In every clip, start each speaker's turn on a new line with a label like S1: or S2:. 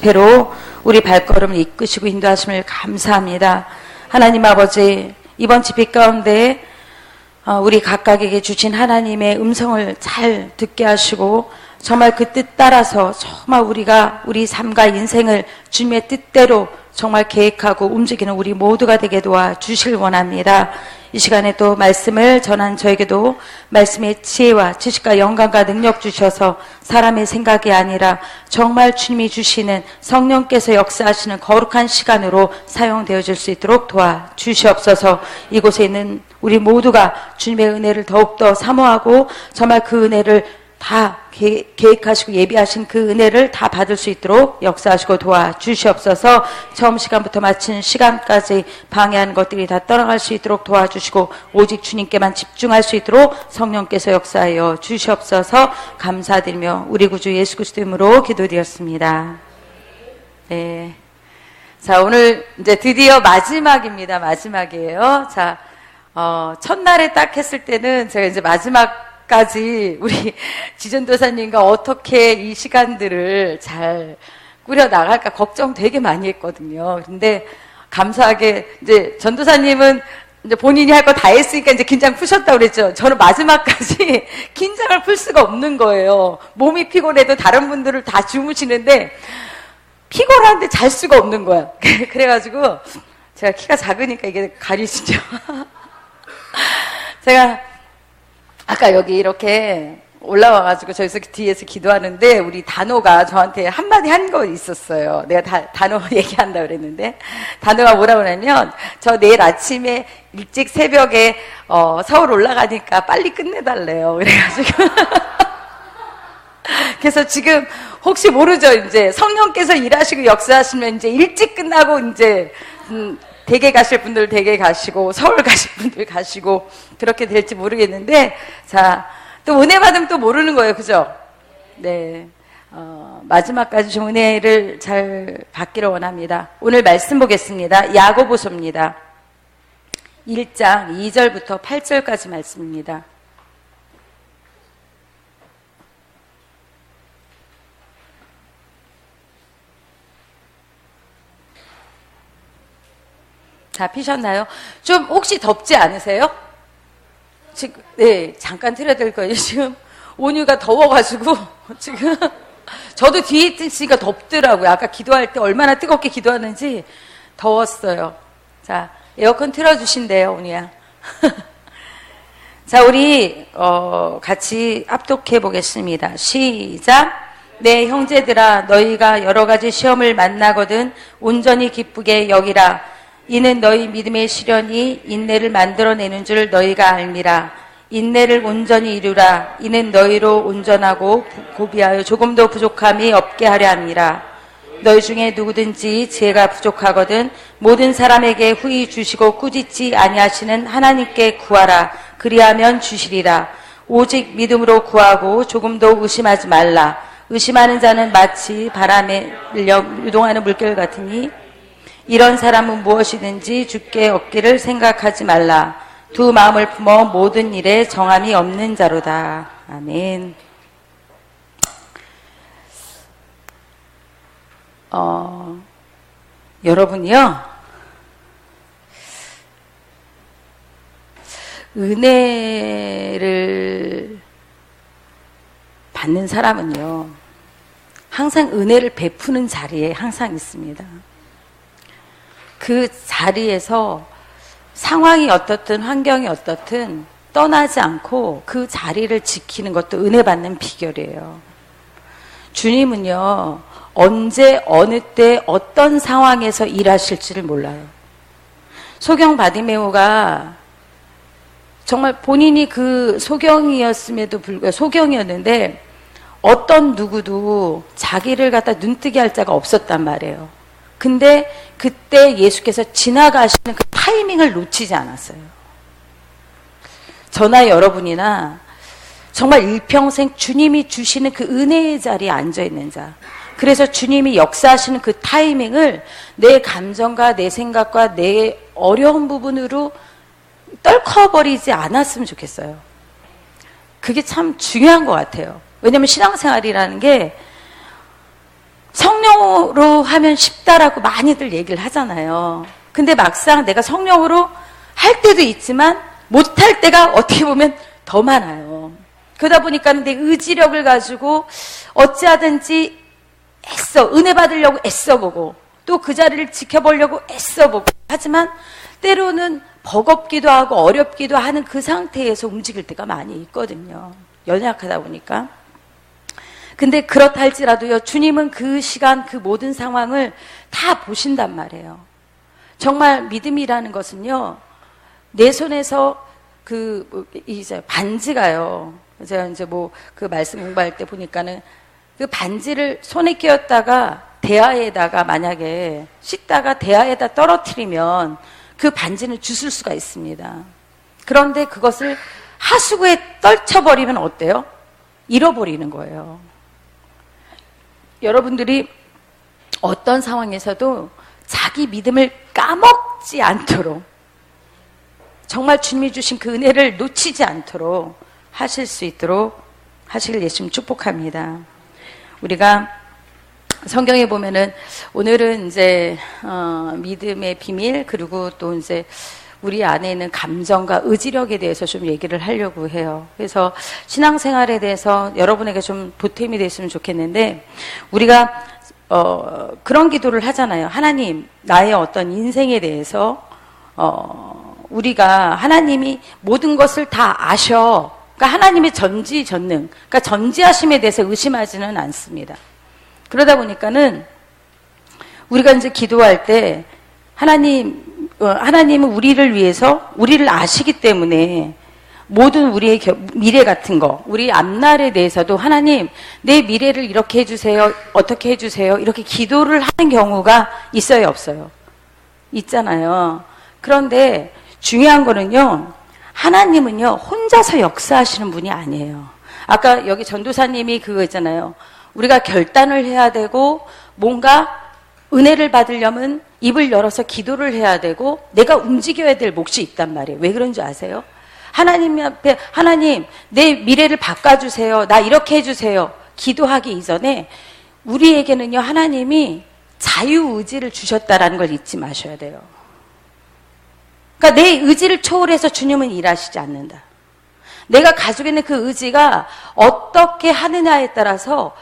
S1: 집회로 우리 발걸음을 이끄시고 인도하심을 감사합니다. 하나님 아버지, 이번 집회 가운데 우리 각각에게 주신 하나님의 음성을 잘 듣게 하시고 정말 그 뜻 따라서 정말 우리가 우리 삶과 인생을 주님의 뜻대로 정말 계획하고 움직이는 우리 모두가 되게 도와주실 원합니다. 이 시간에 또 말씀을 전한 저에게도 말씀의 지혜와 지식과 영광과 능력 주셔서 사람의 생각이 아니라 정말 주님이 주시는 성령께서 역사하시는 거룩한 시간으로 사용되어질 수 있도록 도와주시옵소서. 이곳에 있는 우리 모두가 주님의 은혜를 더욱더 사모하고 정말 그 은혜를 다 계획하시고 예비하신 그 은혜를 다 받을 수 있도록 역사하시고 도와주시옵소서. 처음 시간부터 마친 시간까지 방해하는 것들이 다 떠나갈 수 있도록 도와주시고 오직 주님께만 집중할 수 있도록 성령께서 역사하여 주시옵소서. 감사드리며 우리 구주 예수 그리스도 이름으로 기도드렸습니다. 네. 자, 오늘 이제 드디어 마지막입니다. 마지막이에요. 자, 첫날에 딱 했을 때는 제가 이제 마지막까지 우리 지전도사님과 어떻게 이 시간들을 잘 꾸려 나갈까 걱정 되게 많이 했거든요. 근데 감사하게 이제 전도사님은 이제 본인이 할 거 다 했으니까 이제 긴장 푸셨다고 그랬죠. 저는 마지막까지 긴장을 풀 수가 없는 거예요. 몸이 피곤해도 다른 분들을 다 주무시는데 피곤한데 잘 수가 없는 거야. 그래가지고 제가 키가 작으니까 이게 가리시죠. 제가 아까 여기 이렇게 올라와가지고 저기서 뒤에서 기도하는데 우리 단호가 저한테 한마디 한 거 있었어요. 내가 단호 얘기한다 그랬는데 단호가 뭐라고 하냐면 저 내일 아침에 일찍 새벽에 서울 올라가니까 빨리 끝내달래요. 그래가지고 그래서 지금 혹시 모르죠. 이제 성령께서 일하시고 역사하시면 이제 일찍 끝나고 이제 대개 가실 분들 대개 가시고 서울 가실 분들 가시고 그렇게 될지 모르겠는데 자, 또 은혜 받으면 또 모르는 거예요. 그죠? 네. 마지막까지 좀 은혜를 잘 받기를 원합니다. 오늘 말씀 보겠습니다. 야고보서입니다. 1장 2절부터 8절까지 말씀입니다. 다 피셨나요? 좀 혹시 덥지 않으세요? 지금 네, 잠깐 틀어야 될 거예요. 지금 온유가 더워가지고 지금 저도 뒤에 있으니까 덥더라고요. 아까 기도할 때 얼마나 뜨겁게 기도하는지 더웠어요. 자, 에어컨 틀어주신대요, 온유야. 자, 우리 같이 합독해 보겠습니다. 시작. 내 형제들아, 너희가 여러 가지 시험을 만나거든 온전히 기쁘게 여기라. 이는 너희 믿음의 시련이 인내를 만들어내는 줄 너희가 알미라. 인내를 온전히 이루라. 이는 너희로 온전하고 고비하여 조금도 부족함이 없게 하려 함이라. 너희 중에 누구든지 지혜가 부족하거든 모든 사람에게 후히 주시고 꾸짖지 아니하시는 하나님께 구하라. 그리하면 주시리라. 오직 믿음으로 구하고 조금도 의심하지 말라. 의심하는 자는 마치 바람에 밀려 유동하는 물결 같으니 이런 사람은 무엇이든지 주께 얻기를 생각하지 말라. 두 마음을 품어 모든 일에 정함이 없는 자로다. 아멘. 여러분이요, 은혜를 받는 사람은요, 항상 은혜를 베푸는 자리에 항상 있습니다. 그 자리에서 상황이 어떻든 환경이 어떻든 떠나지 않고 그 자리를 지키는 것도 은혜 받는 비결이에요. 주님은요, 언제 어느 때 어떤 상황에서 일하실지를 몰라요. 소경 바디메오가 정말 본인이 그 소경이었음에도 불구하고 소경이었는데 어떤 누구도 자기를 갖다 눈뜨게 할 자가 없었단 말이에요. 근데 그때 예수께서 지나가시는 그 타이밍을 놓치지 않았어요. 저나 여러분이나 정말 일평생 주님이 주시는 그 은혜의 자리에 앉아있는 자, 그래서 주님이 역사하시는 그 타이밍을 내 감정과 내 생각과 내 어려운 부분으로 떨커버리지 않았으면 좋겠어요. 그게 참 중요한 것 같아요. 왜냐하면 신앙생활이라는 게 성령으로 하면 쉽다라고 많이들 얘기를 하잖아요. 근데 막상 내가 성령으로 할 때도 있지만 못할 때가 어떻게 보면 더 많아요. 그러다 보니까 내 의지력을 가지고 어찌하든지 은혜 받으려고 애써보고 또 그 자리를 지켜보려고 애써보고 하지만 때로는 버겁기도 하고 어렵기도 하는 그 상태에서 움직일 때가 많이 있거든요. 연약하다 보니까. 근데 그렇다 할지라도요, 주님은 그 시간, 그 모든 상황을 다 보신단 말이에요. 정말 믿음이라는 것은요, 내 손에서 이제 반지가요, 제가 이제 그 말씀 공부할 때 보니까는 그 반지를 손에 끼웠다가 대야에다가 만약에 씻다가 대야에다 떨어뜨리면 그 반지는 주술 수가 있습니다. 그런데 그것을 하수구에 떨쳐버리면 어때요? 잃어버리는 거예요. 여러분들이 어떤 상황에서도 자기 믿음을 까먹지 않도록 정말 주님이 주신 그 은혜를 놓치지 않도록 하실 수 있도록 하시길 예수님 축복합니다. 우리가 성경에 보면은 오늘은 이제 믿음의 비밀 그리고 또 이제 우리 안에 있는 감정과 의지력에 대해서 좀 얘기를 하려고 해요. 그래서 신앙생활에 대해서 여러분에게 좀 보탬이 됐으면 좋겠는데 우리가 그런 기도를 하잖아요. 하나님, 나의 어떤 인생에 대해서 우리가 하나님이 모든 것을 다 아셔. 그러니까 하나님의 전지전능, 그러니까 전지하심에 대해서 의심하지는 않습니다. 그러다 보니까는 우리가 이제 기도할 때 하나님은 우리를 위해서 우리를 아시기 때문에 모든 우리의 미래 같은 거, 우리 앞날에 대해서도 하나님, 내 미래를 이렇게 해주세요, 어떻게 해주세요, 이렇게 기도를 하는 경우가 있어요, 없어요? 있잖아요. 그런데 중요한 거는요, 하나님은요, 혼자서 역사하시는 분이 아니에요. 아까 여기 전도사님이 그거 있잖아요. 우리가 결단을 해야 되고, 뭔가 은혜를 받으려면 입을 열어서 기도를 해야 되고, 내가 움직여야 될 몫이 있단 말이에요. 왜 그런 줄 아세요? 하나님 앞에, 하나님, 내 미래를 바꿔주세요. 나 이렇게 해주세요. 기도하기 이전에, 우리에게는요, 하나님이 자유의지를 주셨다라는 걸 잊지 마셔야 돼요. 그러니까 내 의지를 초월해서 주님은 일하시지 않는다. 내가 가지고 있는 그 의지가 어떻게 하느냐에 따라서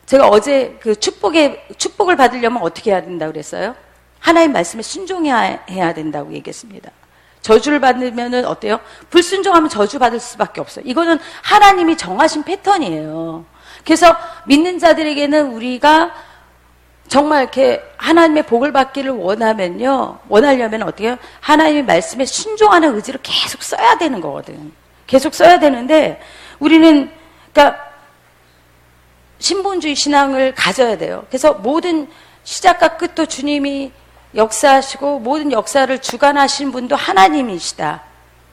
S1: 제가 어제 그 축복을 받으려면 어떻게 해야 된다고 그랬어요? 하나님 말씀에 순종해야 된다고 얘기했습니다. 저주를 받으면은 어때요? 불순종하면 저주 받을 수밖에 없어요. 이거는 하나님이 정하신 패턴이에요. 그래서 믿는 자들에게는 우리가 정말 이렇게 하나님의 복을 받기를 원하려면 어떻게 해요? 하나님의 말씀에 순종하는 의지를 계속 써야 되는 거거든. 계속 써야 되는데, 우리는, 그러니까, 신본주의 신앙을 가져야 돼요. 그래서 모든 시작과 끝도 주님이 역사하시고, 모든 역사를 주관하신 분도 하나님이시다.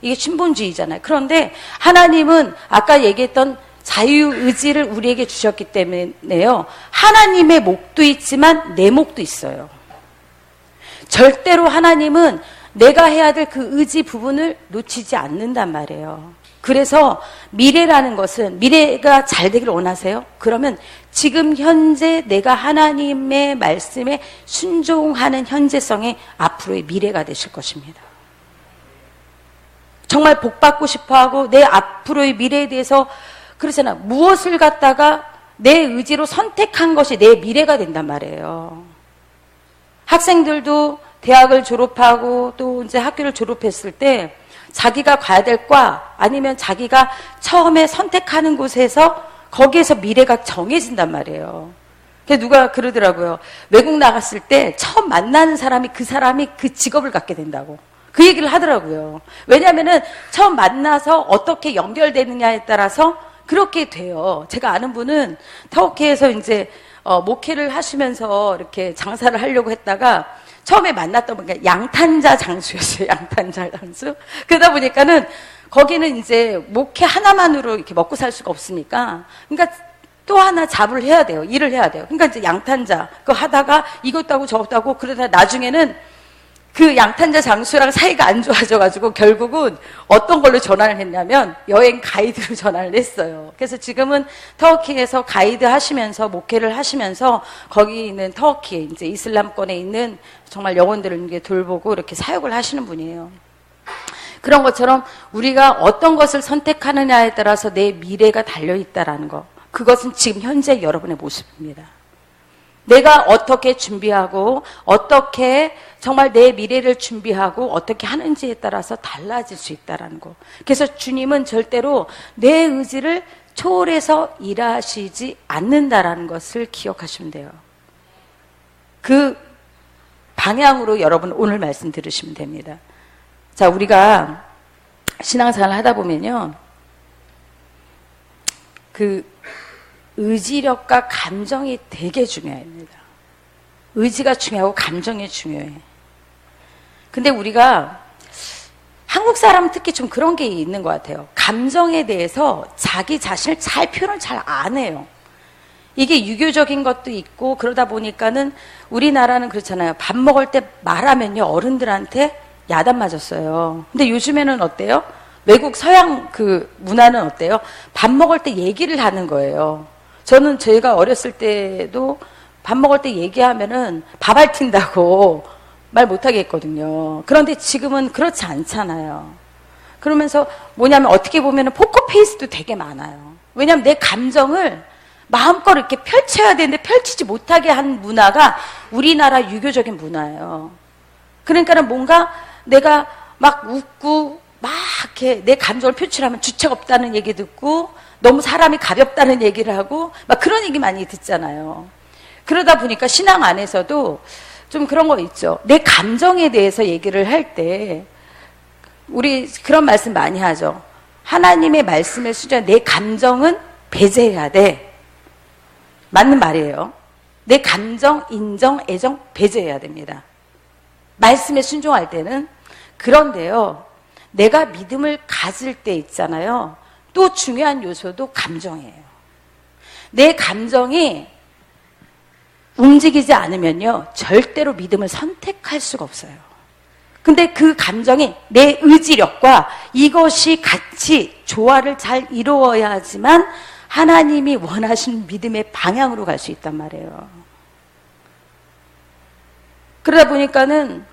S1: 이게 신본주의잖아요. 그런데 하나님은 아까 얘기했던 자유의지를 우리에게 주셨기 때문에요. 하나님의 목도 있지만 내 목도 있어요. 절대로 하나님은 내가 해야 될 그 의지 부분을 놓치지 않는단 말이에요. 그래서 미래라는 것은, 미래가 잘 되기를 원하세요? 그러면 지금 현재 내가 하나님의 말씀에 순종하는 현재성이 앞으로의 미래가 되실 것입니다. 정말 복받고 싶어하고 내 앞으로의 미래에 대해서 그러잖아. 무엇을 갖다가 내 의지로 선택한 것이 내 미래가 된단 말이에요. 학생들도 대학을 졸업하고 또 이제 학교를 졸업했을 때 자기가 가야 될 과 아니면 자기가 처음에 선택하는 곳에서 거기에서 미래가 정해진단 말이에요. 그래서 누가 그러더라고요. 외국 나갔을 때 처음 만나는 사람이 그 직업을 갖게 된다고. 그 얘기를 하더라고요. 왜냐면은 처음 만나서 어떻게 연결되느냐에 따라서 그렇게 돼요. 제가 아는 분은 터키에서 이제 목회를 하시면서 이렇게 장사를 하려고 했다가 처음에 만났던 분이 양탄자 장수였어요. 양탄자 장수. 그러다 보니까는 거기는 이제 목회 하나만으로 이렇게 먹고 살 수가 없으니까, 그러니까 또 하나 잡을 해야 돼요. 일을 해야 돼요. 그러니까 이제 양탄자 그거 하다가 이것도 하고 저것도 하고 그러다 나중에는 그 양탄자 장수랑 사이가 안 좋아져가지고 결국은 어떤 걸로 전환을 했냐면 여행 가이드로 전환을 했어요. 그래서 지금은 터키에서 가이드 하시면서 목회를 하시면서 거기 있는 터키 이제 이슬람권에 있는 정말 영혼들을 이렇게 돌보고 이렇게 사역을 하시는 분이에요. 그런 것처럼 우리가 어떤 것을 선택하느냐에 따라서 내 미래가 달려있다라는 거, 그것은 지금 현재 여러분의 모습입니다. 내가 어떻게 준비하고 어떻게 정말 내 미래를 준비하고 어떻게 하는지에 따라서 달라질 수 있다는 거. 그래서 주님은 절대로 내 의지를 초월해서 일하시지 않는다라는 것을 기억하시면 돼요. 그 방향으로 여러분 오늘 말씀 들으시면 됩니다. 자, 우리가 신앙생활을 하다 보면요, 그 의지력과 감정이 되게 중요합니다. 의지가 중요하고 감정이 중요해. 근데 우리가 한국 사람은 특히 좀 그런 게 있는 것 같아요. 감정에 대해서 자기 자신을 잘 표현을 잘 안 해요. 이게 유교적인 것도 있고 그러다 보니까는 우리나라는 그렇잖아요. 밥 먹을 때 말하면요 어른들한테 야단 맞았어요. 근데 요즘에는 어때요? 외국 서양 그 문화는 어때요? 밥 먹을 때 얘기를 하는 거예요. 저는 제가 어렸을 때도 밥 먹을 때 얘기하면은 밥 핥힌다고 말 못하게 했거든요. 그런데 지금은 그렇지 않잖아요. 그러면서 뭐냐면 어떻게 보면은 포커페이스도 되게 많아요. 왜냐면 내 감정을 마음껏 이렇게 펼쳐야 되는데 펼치지 못하게 한 문화가 우리나라 유교적인 문화예요. 그러니까는 뭔가 내가 막 웃고 막 이렇게 내 감정을 표출하면 주책 없다는 얘기 듣고 너무 사람이 가볍다는 얘기를 하고 막 그런 얘기 많이 듣잖아요. 그러다 보니까 신앙 안에서도 좀 그런 거 있죠. 내 감정에 대해서 얘기를 할 때 우리 그런 말씀 많이 하죠. 하나님의 말씀에 수정 내 감정은 배제해야 돼. 맞는 말이에요. 내 감정, 인정, 애정 배제해야 됩니다. 말씀에 순종할 때는. 그런데요, 내가 믿음을 가질 때 있잖아요. 또 중요한 요소도 감정이에요. 내 감정이 움직이지 않으면요 절대로 믿음을 선택할 수가 없어요. 근데 그 감정이 내 의지력과 이것이 같이 조화를 잘 이루어야지만 하나님이 원하시는 믿음의 방향으로 갈 수 있단 말이에요. 그러다 보니까는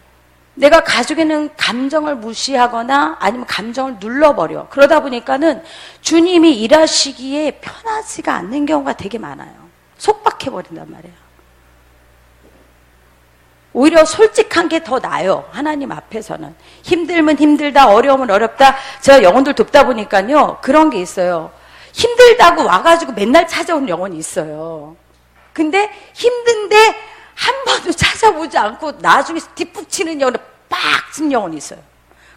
S1: 내가 가지고 있는 감정을 무시하거나 아니면 감정을 눌러버려. 그러다 보니까는 주님이 일하시기에 편하지가 않는 경우가 되게 많아요. 속박해버린단 말이에요. 오히려 솔직한 게 더 나아요. 하나님 앞에서는. 힘들면 힘들다, 어려우면 어렵다. 제가 영혼들 돕다 보니까요, 그런 게 있어요. 힘들다고 와가지고 맨날 찾아오는 영혼이 있어요. 근데 힘든데 한 번도 찾아보지 않고 나중에 뒷북치는 영혼이 빡친 영혼이 있어요.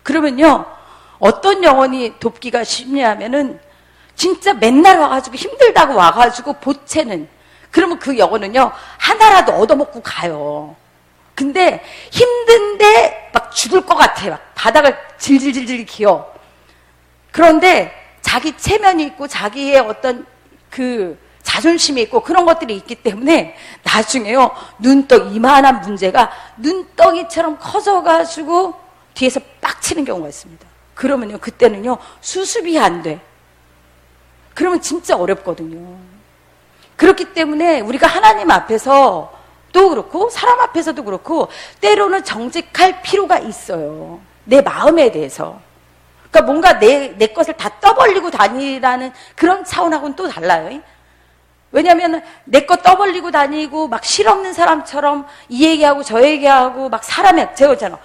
S1: 그러면요, 어떤 영혼이 돕기가 쉽냐면은 진짜 맨날 와가지고 힘들다고 와가지고 보채는, 그러면 그 영혼은요 하나라도 얻어먹고 가요. 근데 힘든데 막 죽을 것 같아. 막 바닥을 질질질질 기어. 그런데 자기 체면이 있고 자기의 어떤 그 자존심이 있고 그런 것들이 있기 때문에 나중에요 눈떡 이만한 문제가 눈덩이처럼 커져가지고 뒤에서 빡치는 경우가 있습니다. 그러면요 그때는요 수습이 안 돼. 그러면 진짜 어렵거든요. 그렇기 때문에 우리가 하나님 앞에서 또 그렇고 사람 앞에서도 그렇고 때로는 정직할 필요가 있어요. 내 마음에 대해서. 그러니까 뭔가 내 것을 다 떠벌리고 다니라는 그런 차원하고는 또 달라요. 왜냐하면 내 것 떠벌리고 다니고 막 실없는 사람처럼 이 얘기하고 저 얘기하고 막 사람의, 제가 있잖아,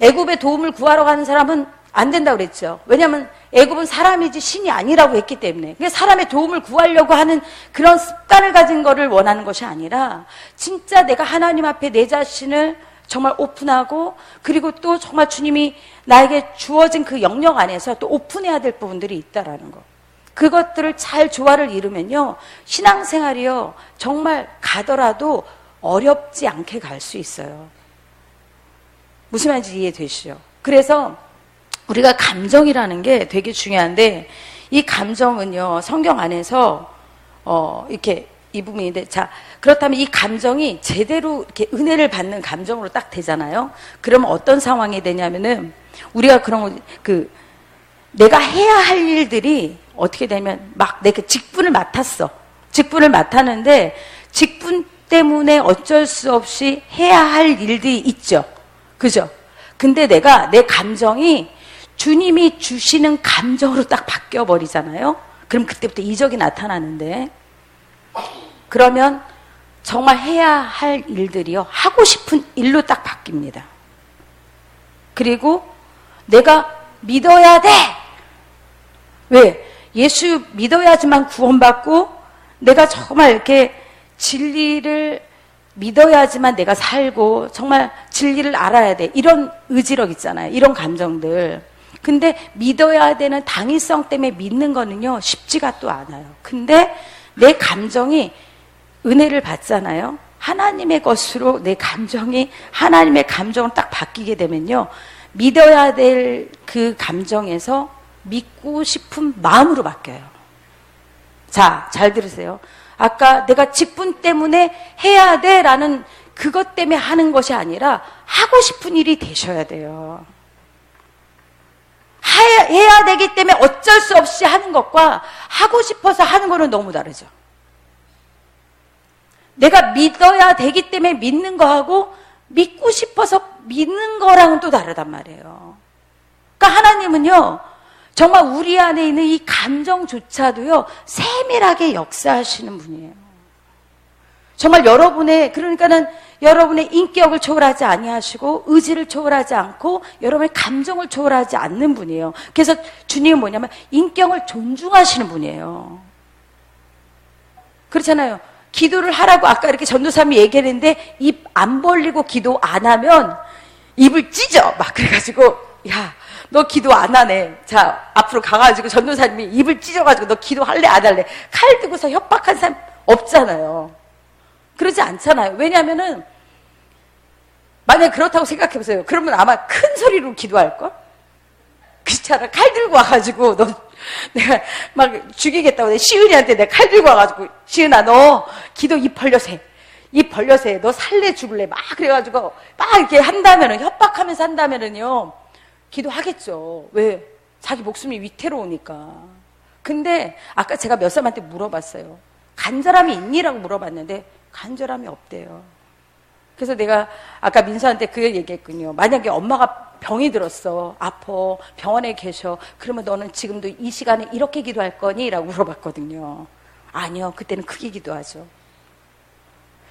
S1: 애굽의 도움을 구하러 가는 사람은 안 된다고 그랬죠. 왜냐하면 애굽은 사람이지 신이 아니라고 했기 때문에. 그러니까 사람의 도움을 구하려고 하는 그런 습관을 가진 거를 원하는 것이 아니라 진짜 내가 하나님 앞에 내 자신을 정말 오픈하고, 그리고 또 정말 주님이 나에게 주어진 그 영역 안에서 또 오픈해야 될 부분들이 있다라는 거. 그것들을 잘 조화를 이루면요 신앙생활이요 정말 가더라도 어렵지 않게 갈 수 있어요. 무슨 말인지 이해되시죠? 그래서 우리가 감정이라는 게 되게 중요한데, 이 감정은요 성경 안에서 이렇게 이 부분인데, 자, 그렇다면 이 감정이 제대로 이렇게 은혜를 받는 감정으로 딱 되잖아요. 그러면 어떤 상황이 되냐면은 우리가 그런 내가 해야 할 일들이 어떻게 되면 막 내가 직분을 맡았어. 직분을 맡았는데 직분 때문에 어쩔 수 없이 해야 할 일들이 있죠. 그죠? 근데 내가 내 감정이 주님이 주시는 감정으로 딱 바뀌어 버리잖아요. 그럼 그때부터 이적이 나타나는데, 그러면 정말 해야 할 일들이요, 하고 싶은 일로 딱 바뀝니다. 그리고 내가 믿어야 돼. 왜? 예수 믿어야지만 구원받고 내가 정말 이렇게 진리를 믿어야지만 내가 살고 정말 진리를 알아야 돼. 이런 의지력 있잖아요. 이런 감정들. 근데 믿어야 되는 당위성 때문에 믿는 거는요, 쉽지가 또 않아요. 근데 내 감정이 은혜를 받잖아요. 하나님의 것으로 내 감정이 하나님의 감정으로 딱 바뀌게 되면요, 믿어야 될 그 감정에서 믿고 싶은 마음으로 바뀌어요. 자, 잘 들으세요. 아까 내가 직분 때문에 해야 돼라는 그것 때문에 하는 것이 아니라 하고 싶은 일이 되셔야 돼요. 해야 되기 때문에 어쩔 수 없이 하는 것과 하고 싶어서 하는 거는 너무 다르죠. 내가 믿어야 되기 때문에 믿는 거하고 믿고 싶어서 믿는 거랑은 또 다르단 말이에요. 그러니까 하나님은요, 정말 우리 안에 있는 이 감정조차도요, 세밀하게 역사하시는 분이에요. 정말 그러니까는 여러분의 인격을 초월하지 아니하시고 의지를 초월하지 않고 여러분의 감정을 초월하지 않는 분이에요. 그래서 주님은 뭐냐면 인격을 존중하시는 분이에요. 그렇잖아요. 기도를 하라고 아까 이렇게 전도사님이 얘기했는데 입 안 벌리고 기도 안 하면 입을 찢어. 막 그래가지고, 야, 너 기도 안 하네. 자, 앞으로 가가지고 전도사님이 입을 찢어가지고 너 기도할래 안 할래? 칼 들고서 협박한 사람 없잖아요. 그러지 않잖아요. 왜냐하면은 만약에 그렇다고 생각해보세요. 그러면 아마 큰 소리로 기도할걸? 그렇잖아. 칼 들고 와가지고 내가 막 죽이겠다고 내 시은이한테 내가 칼 들고 와가지고, 시은아 너 기도 입 벌려서 해. 입 벌려서 해. 너 살래 죽을래? 막 그래가지고 막 이렇게 한다면은, 협박하면서 한다면은요, 기도하겠죠. 왜? 자기 목숨이 위태로우니까. 근데 아까 제가 몇 사람한테 물어봤어요. 간절함이 있니라고 물어봤는데 간절함이 없대요. 그래서 내가 아까 민수한테 그 얘기했군요. 만약에 엄마가 병이 들었어, 아파, 병원에 계셔, 그러면 너는 지금도 이 시간에 이렇게 기도할 거니? 라고 물어봤거든요. 아니요, 그때는 크게 기도하죠.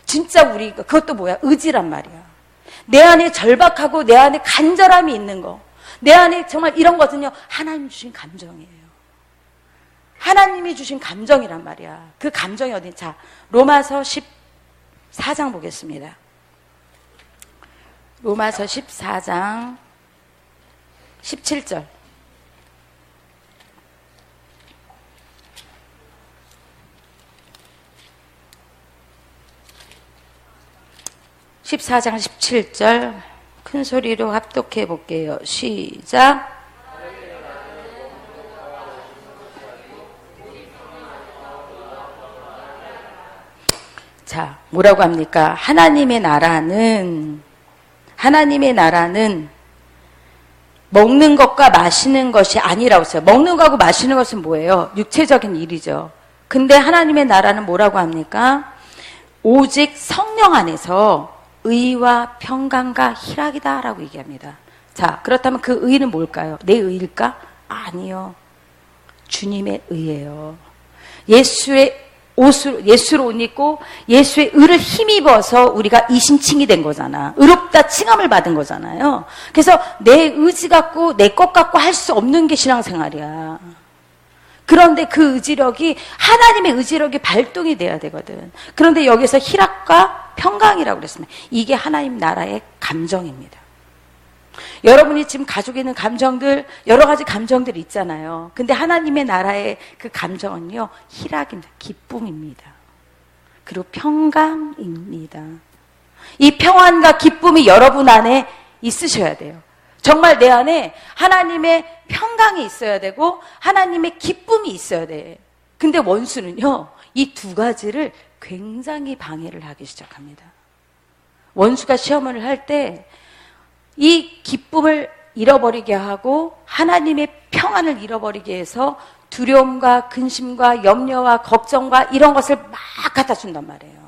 S1: 진짜 우리가, 그것도 뭐야? 의지란 말이야. 내 안에 절박하고 내 안에 간절함이 있는 거, 내 안에 정말 이런 것은요, 하나님 주신 감정이에요. 하나님이 주신 감정이란 말이야. 그 감정이 어디? 자, 로마서 14장 보겠습니다. 로마서 14장 17절. (14장 17절) 큰 소리로 합독해 볼게요. 시작. 자, 뭐라고 합니까? 하나님의 나라는 먹는 것과 마시는 것이 아니라고 했어요. 먹는 거하고 마시는 것은 뭐예요? 육체적인 일이죠. 근데 하나님의 나라는 뭐라고 합니까? 오직 성령 안에서 의와 평강과 희락이다 라고 얘기합니다. 자, 그렇다면 그 의는 뭘까요? 내 의일까? 아니요. 주님의 의예요. 예수로 옷 입고 예수의 의를 힘입어서 우리가 이신칭이 된 거잖아. 의롭다 칭함을 받은 거잖아요. 그래서 내 의지 갖고 내 것 갖고 할 수 없는 게 신앙생활이야. 그런데 그 의지력이 하나님의 의지력이 발동이 돼야 되거든. 그런데 여기서 희락과 평강이라고 그랬습니다. 이게 하나님 나라의 감정입니다. 여러분이 지금 가지고 있는 감정들, 여러 가지 감정들이 있잖아요. 근데 하나님의 나라의 그 감정은요, 희락입니다. 기쁨입니다. 그리고 평강입니다. 이 평안과 기쁨이 여러분 안에 있으셔야 돼요. 정말 내 안에 하나님의 평강이 있어야 되고 하나님의 기쁨이 있어야 돼. 근데 원수는요, 이 두 가지를 굉장히 방해를 하기 시작합니다. 원수가 시험을 할 때 이 기쁨을 잃어버리게 하고 하나님의 평안을 잃어버리게 해서 두려움과 근심과 염려와 걱정과 이런 것을 막 갖다 준단 말이에요.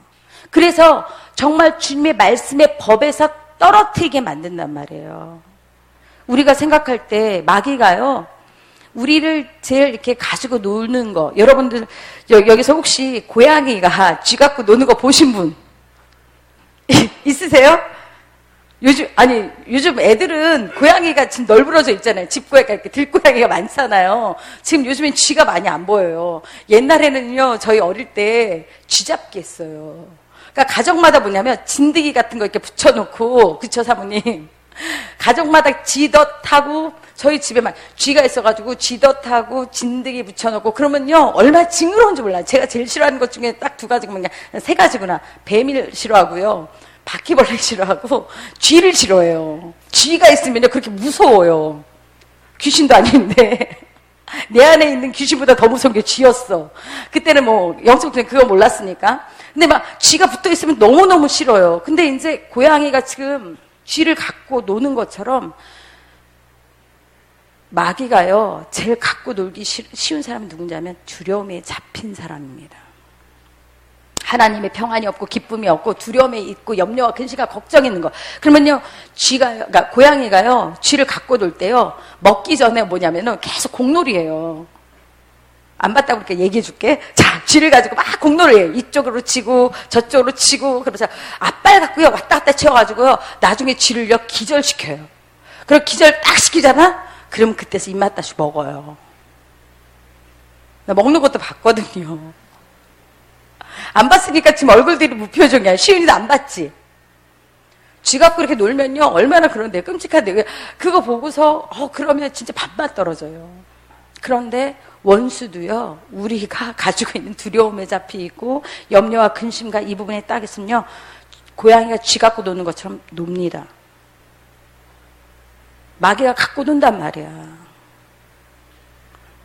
S1: 그래서 정말 주님의 말씀의 법에서 떨어뜨리게 만든단 말이에요. 우리가 생각할 때 마귀가요, 우리를 제일 이렇게 가지고 노는 거, 여러분들 여기서 혹시 고양이가 쥐 갖고 노는 거 보신 분 있으세요? 요즘 애들은 고양이가 지금 널브러져 있잖아요. 집고양이가 이렇게 들고양이가 많잖아요. 지금 요즘엔 쥐가 많이 안 보여요. 옛날에는요, 저희 어릴 때 쥐 잡기 했어요. 그러니까 가정마다 뭐냐면 진드기 같은 거 이렇게 붙여놓고, 그쵸 사모님? 가정마다 쥐덫하고 저희 집에만 쥐가 있어가지고 쥐덫하고 진드기 붙여놓고 그러면요 얼마나 징그러운지 몰라요. 제가 제일 싫어하는 것 중에 딱 두 가지가 뭐냐, 세 가지구나. 뱀을 싫어하고요, 바퀴벌레 싫어하고 쥐를 싫어해요. 쥐가 있으면요 그렇게 무서워요. 귀신도 아닌데 내 안에 있는 귀신보다 더 무서운 게 쥐였어. 그때는 뭐 영적인 그거 몰랐으니까. 근데 막 쥐가 붙어 있으면 너무너무 싫어요. 근데 이제 고양이가 지금 쥐를 갖고 노는 것처럼 마귀가요 제일 갖고 놀기 쉬운 사람은 누군지 두려움에 잡힌 사람입니다. 하나님의 평안이 없고 기쁨이 없고 두려움에 있고 염려와 근심과 걱정이 있는 거. 그러면요 그러니까 고양이가요 쥐를 갖고 놀 때요 먹기 전에 뭐냐면은 계속 공놀이해요. 안 봤다고 그렇게 얘기해 줄게. 자, 쥐를 가지고 막 공놀이 해요. 이쪽으로 치고 저쪽으로 치고. 그러면서 앞발 갖고요 왔다 갔다 치워가지고요 나중에 쥐를요 기절시켜요. 그리고 기절 딱 시키잖아? 그러면 그때서 입맛 다시 먹어요. 나 먹는 것도 봤거든요. 안 봤으니까 지금 얼굴들이 무표정이야. 시윤이도 안 봤지? 쥐 갖고 이렇게 놀면요 얼마나 그런데 끔찍한데 그거 보고서 그러면 진짜 밥맛 떨어져요. 그런데 원수도요 우리가 가지고 있는 두려움에 잡히고 염려와 근심과 이 부분에 딱 있으면요 고양이가 쥐 갖고 노는 것처럼 놉니다. 마귀가 갖고 논단 말이야.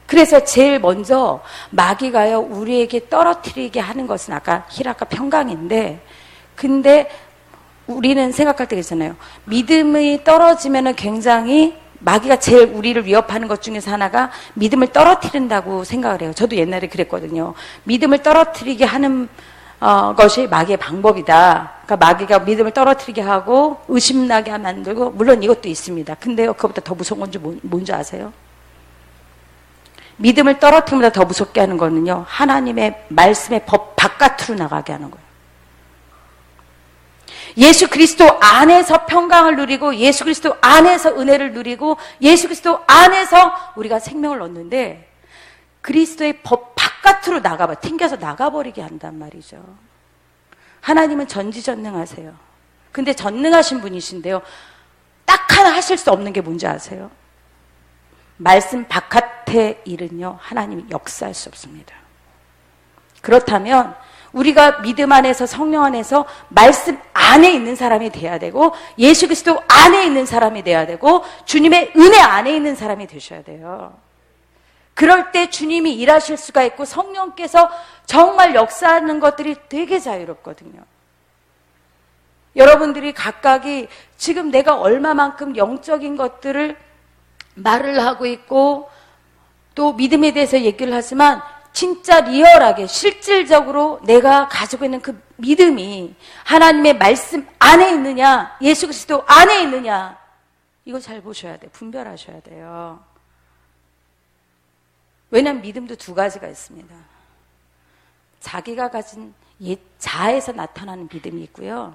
S1: 그래서 제일 먼저 마귀가요 우리에게 떨어뜨리게 하는 것은 아까 희락과 평강인데, 근데 우리는 생각할 때가 있잖아요. 믿음이 떨어지면은 굉장히 마귀가 제일 우리를 위협하는 것 중에서 하나가 믿음을 떨어뜨린다고 생각을 해요. 저도 옛날에 그랬거든요. 믿음을 떨어뜨리게 하는 것이 마귀의 방법이다. 그러니까 마귀가 믿음을 떨어뜨리게 하고 의심나게 만들고, 물론 이것도 있습니다. 근데요 그것보다 더 무서운 건지 뭔지 아세요? 믿음을 떨어뜨리기보다 더 무섭게 하는 거는요 하나님의 말씀의 법 바깥으로 나가게 하는 거예요. 예수 그리스도 안에서 평강을 누리고 예수 그리스도 안에서 은혜를 누리고 예수 그리스도 안에서 우리가 생명을 얻는데, 그리스도의 법 바깥으로 튕겨서 나가버리게 한단 말이죠. 하나님은 전지전능하세요. 근데 전능하신 분이신데요 딱 하나 하실 수 없는 게 뭔지 아세요? 말씀 바깥의 일은요 하나님이 역사할 수 없습니다. 그렇다면 우리가 믿음 안에서 성령 안에서 말씀 안에 있는 사람이 돼야 되고 예수 그리스도 안에 있는 사람이 돼야 되고 주님의 은혜 안에 있는 사람이 되셔야 돼요. 그럴 때 주님이 일하실 수가 있고 성령께서 정말 역사하는 것들이 되게 자유롭거든요. 여러분들이 각각이 지금 내가 얼마만큼 영적인 것들을 말을 하고 있고 또 믿음에 대해서 얘기를 하지만 진짜 리얼하게 실질적으로 내가 가지고 있는 그 믿음이 하나님의 말씀 안에 있느냐 예수 그리스도 안에 있느냐, 이거 잘 보셔야 돼요. 분별하셔야 돼요. 왜냐하면 믿음도 두 가지가 있습니다. 자기가 가진 옛 자아에서 나타나는 믿음이 있고요,